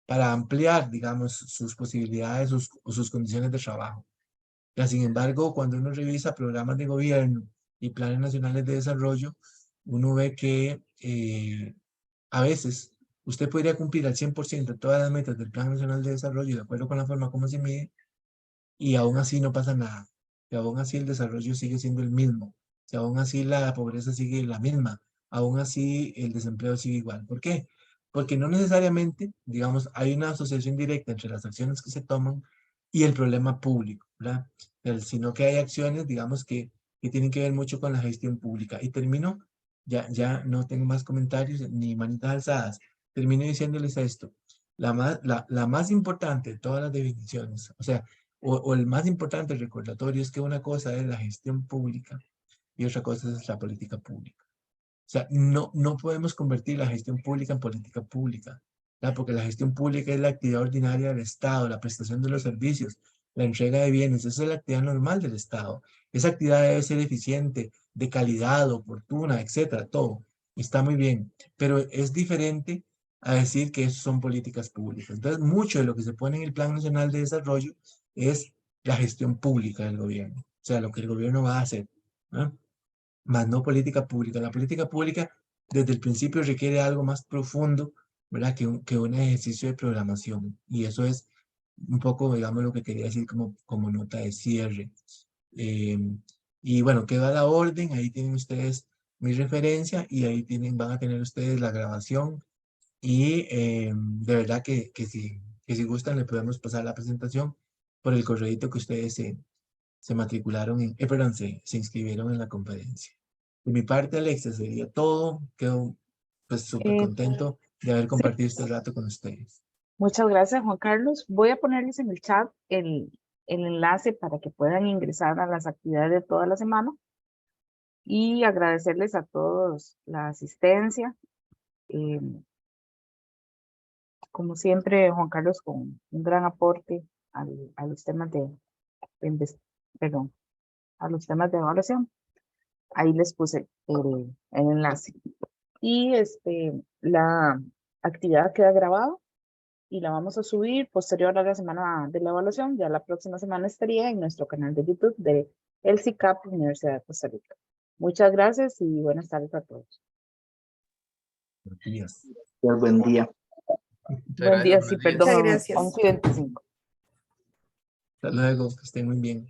ampliar, digamos, sus posibilidades, sus condiciones de trabajo. Ya, sin embargo, cuando uno revisa programas de gobierno y planes nacionales de desarrollo, uno ve que a veces usted podría cumplir al 100% todas las metas del Plan Nacional de Desarrollo de acuerdo con la forma como se mide, y aún así no pasa nada. Y aún así el desarrollo sigue siendo el mismo. Y aún así la pobreza sigue la misma. Aún así el desempleo sigue igual. ¿Por qué? Porque no necesariamente, digamos, hay una asociación directa entre las acciones que se toman y el problema público, ¿verdad? Sino que hay acciones, digamos, que tienen que ver mucho con la gestión pública. Y termino, ya no tengo más comentarios ni manitas alzadas. Termino diciéndoles esto. La más importante de todas las definiciones, o sea, o el más importante recordatorio es que una cosa es la gestión pública y otra cosa es la política pública. O sea, no podemos convertir la gestión pública en política pública, ¿verdad? Porque la gestión pública es la actividad ordinaria del Estado, la prestación de los servicios, la entrega de bienes, esa es la actividad normal del Estado. Esa actividad debe ser eficiente, de calidad, oportuna, etcétera, todo. Está muy bien, pero es diferente a decir que eso son políticas públicas. Entonces, mucho de lo que se pone en el Plan Nacional de Desarrollo es la gestión pública del gobierno, o sea, lo que el gobierno va a hacer, ¿no? Más no política pública. La política pública desde el principio requiere algo más profundo, ¿verdad? Que un ejercicio de programación. Y eso es un poco, digamos, lo que quería decir como nota de cierre. Eh, y bueno, queda la orden, ahí tienen ustedes mi referencia y ahí van a tener ustedes la grabación. Y de verdad que si gustan le podemos pasar la presentación por el correíto que ustedes se matricularon perdón, se inscribieron en la conferencia. De mi parte, Alexa, sería todo. Quedo pues súper
Eh,
contento de haber
sí,
compartido este rato con ustedes.
muchas gracias, Juan Carlos. Voy a ponerles en el chat el enlace para que puedan ingresar a las actividades de toda la semana y agradecerles a todos la asistencia. Como siempre, Juan Carlos con un gran aporte a los temas perdón, a los temas de evaluación. Ahí les puse el enlace. Y la actividad queda grabada y la vamos a subir posterior a la semana de la evaluación. Ya la próxima semana estaría en nuestro canal de YouTube de el CICAP Universidad de Costa Rica. Muchas gracias y buenas tardes a todos.
Buenos días.
Buen día.
Buen día, sí, perdón,
Muchas gracias.
11:25.
Hasta luego, que estén muy bien.